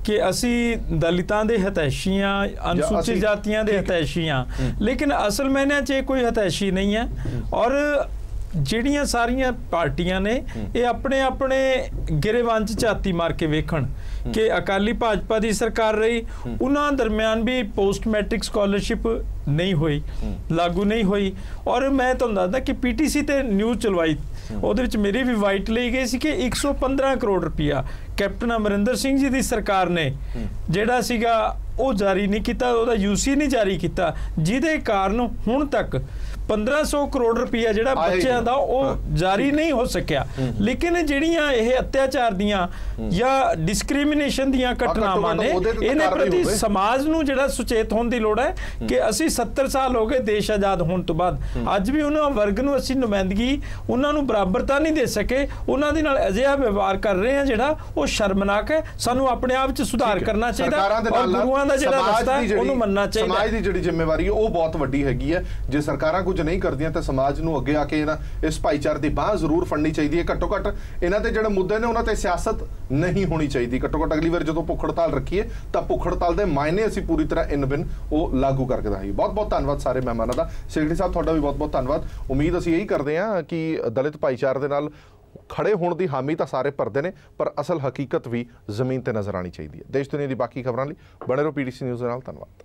ਕਿ ਅਸੀਂ ਦਲਿਤਾਂ ਦੇ ਹਿਤੈਸ਼ੀਆਂ, ਅਨੁਸੂਚਿਤ ਜਾਤੀਆਂ ਦੇ ਹਿਤੈਸ਼ੀਆਂ, ਲੇਕਿਨ ਅਸਲ ਮਾਇਨਿਆਂ 'ਚ ਇਹ ਕੋਈ ਹਿਤੈਸ਼ੀ ਨਹੀਂ ਹੈ। ਔਰ ਜਿਹੜੀਆਂ ਸਾਰੀਆਂ ਪਾਰਟੀਆਂ ਨੇ ਇਹ ਆਪਣੇ ਆਪਣੇ ਗਿਰੇਵਾਨ 'ਚ ਝਾਤੀ ਮਾਰ ਕੇ ਵੇਖਣ ਕਿ ਅਕਾਲੀ ਭਾਜਪਾ ਦੀ ਸਰਕਾਰ ਰਹੀ, ਉਹਨਾਂ ਦਰਮਿਆਨ ਵੀ ਪੋਸਟ ਮੈਟ੍ਰਿਕ ਸਕਾਲਰਸ਼ਿਪ ਨਹੀਂ ਹੋਈ, ਲਾਗੂ ਨਹੀਂ ਹੋਈ। ਔਰ ਮੈਂ ਤੁਹਾਨੂੰ ਦੱਸਦਾ ਕਿ ਪੀਟੀਸੀ ਤੇ ਨਿਊਜ਼ ਚਲਵਾਈ, ਉਹਦੇ ਵਿੱਚ ਮੇਰੀ ਵੀ ਵਾਈਟ ਲਈ ਗਈ ਸੀ ਕਿ 115 ਕਰੋੜ ਰੁਪਇਆ ਕੈਪਟਨ ਅਮਰਿੰਦਰ ਸਿੰਘ ਜੀ ਦੀ ਸਰਕਾਰ ਨੇ ਜਿਹੜਾ ਸੀਗਾ ਉਹ ਜਾਰੀ ਨਹੀਂ ਕੀਤਾ, ਉਹਦਾ ਯੂਸੀ ਨਹੀਂ ਜਾਰੀ ਕੀਤਾ, ਜਿਹਦੇ ਕਾਰਨ ਹੁਣ ਤੱਕ 1500 ਕਰੋੜ ਰੁਪਇਆ ਜਿਹੜਾ ਬੱਚਿਆਂ ਦਾ ਉਹ ਜਾਰੀ ਨਹੀਂ ਹੋ ਸਕਿਆ। ਲੇਕਿਨ ਜਿਹੜੀਆਂ ਇਹ ਅਤਿਆਚਾਰ ਦੀਆਂ ਜਾਂ ਡਿਸਕ੍ਰਿਮੀਨੇਸ਼ਨ ਦੀਆਂ ਘਟਨਾਵਾਂ ਨੇ, ਇਹਨਾਂ ਪ੍ਰਤੀ ਸਮਾਜ ਨੂੰ ਜਿਹੜਾ ਸੁਚੇਤ ਹੋਣ ਦੀ ਲੋੜ ਹੈ ਕਿ ਅਸੀਂ 70 ਸਾਲ ਹੋ ਗਏ ਦੇਸ਼ ਆਜ਼ਾਦ ਹੋਣ ਤੋਂ ਬਾਅਦ, ਅੱਜ ਵੀ ਉਹਨਾਂ ਵਰਗ ਨੂੰ ਅਸੀਂ ਨੁਮਾਇੰਦਗੀ, ਉਹਨਾਂ ਨੂੰ ਬਰਾਬਰਤਾ ਨਹੀਂ ਦੇ ਸਕੇ, ਉਹਨਾਂ ਦੇ ਨਾਲ ਅਜਿਹਾ ਵਿਵਹਾਰ ਕਰ ਰਹੇ ਹਾਂ ਜਿਹੜਾ ਉਹ ਸ਼ਰਮਨਾਕ ਹੈ। ਸਾਨੂੰ ਆਪਣੇ ਆਪ 'ਚ ਸੁਧਾਰ ਕਰਨਾ ਚਾਹੀਦਾ ਔਰ ਗੁਰੂਆਂ ਦਾ ਜਿਹੜਾ ਰਸਤਾ ਉਹਨੂੰ ਮੰਨਣਾ ਚਾਹੀਦਾ। ਸਮਾਜ ਦੀ ਜਿਹੜੀ ਜ਼ਿੰਮੇਵਾਰੀ ਹੈ ਉਹ ਬਹੁਤ ਵੱਡੀ ਹੈਗੀ ਹੈ। ਜੇ ਸਰਕਾਰਾਂ ਕੁਝ ਨਹੀਂ ਕਰਦੀਆਂ ਤਾਂ ਸਮਾਜ ਨੂੰ ਅੱਗੇ ਆ ਕੇ ਇਸ ਭਾਈਚਾਰੇ ਦੀ ਬਾਹ ਜ਼ਰੂਰ ਫੜਨੀ ਚਾਹੀਦੀ ਹੈ। ਘੱਟੋ ਘੱਟ ਇਹਨਾਂ ਤੇ ਜਿਹੜੇ ਮੁੱਦੇ ਨੇ ਉਹਨਾਂ ਤੇ ਸਿਆਸਤ ਨਹੀਂ ਹੋਣੀ ਚਾਹੀਦੀ। ਘੱਟੋ ਘੱਟ ਅਗਲੀ ਵਾਰ ਜਦੋਂ ਭੁੱਖ ਹੜਤਾਲ ਰੱਖੀਏ ਤਾਂ ਭੁੱਖ ਹੜਤਾਲ ਦੇ ਮਾਇਨੇ ਅਸੀਂ ਪੂਰੀ ਤਰ੍ਹਾਂ ਇਨ ਬਿਨ ਉਹ ਲਾਗੂ ਕਰਕੇ ਦਿਖਾਈਏ। ਬਹੁਤ ਬਹੁਤ ਧੰਨਵਾਦ ਸਾਰੇ ਮਹਿਮਾਨਾਂ ਦਾ। ਸੈਕਟਰੀ ਸਾਹਿਬ ਤੁਹਾਡਾ ਵੀ ਬਹੁਤ ਬਹੁਤ ਧੰਨਵਾਦ। ਉਮੀਦ ਅਸੀਂ ਇਹੀ ਕਰਦੇ ਹਾਂ ਕਿ ਦਲਿਤ ਭਾਈਚਾਰੇ ਦੇ ਨਾਲ ਖੜੇ ਹੋਣ ਦੀ ਹਾਮੀ ਤਾਂ ਸਾਰੇ ਭਰਦੇ ਨੇ, ਪਰ ਅਸਲ ਹਕੀਕਤ ਵੀ ਜ਼ਮੀਨ ਤੇ ਨਜ਼ਰ ਆਣੀ ਚਾਹੀਦੀ ਹੈ। ਦੇਸ਼ ਦੁਨੀਆ ਦੀ ਬਾਕੀ ਖਬਰਾਂ ਲਈ ਬਣੇ ਰਹੋ ਪੀਟੀਸੀ ਨਿਊਜ਼ ਦੇ ਨਾਲ। ਧੰਨਵਾਦ।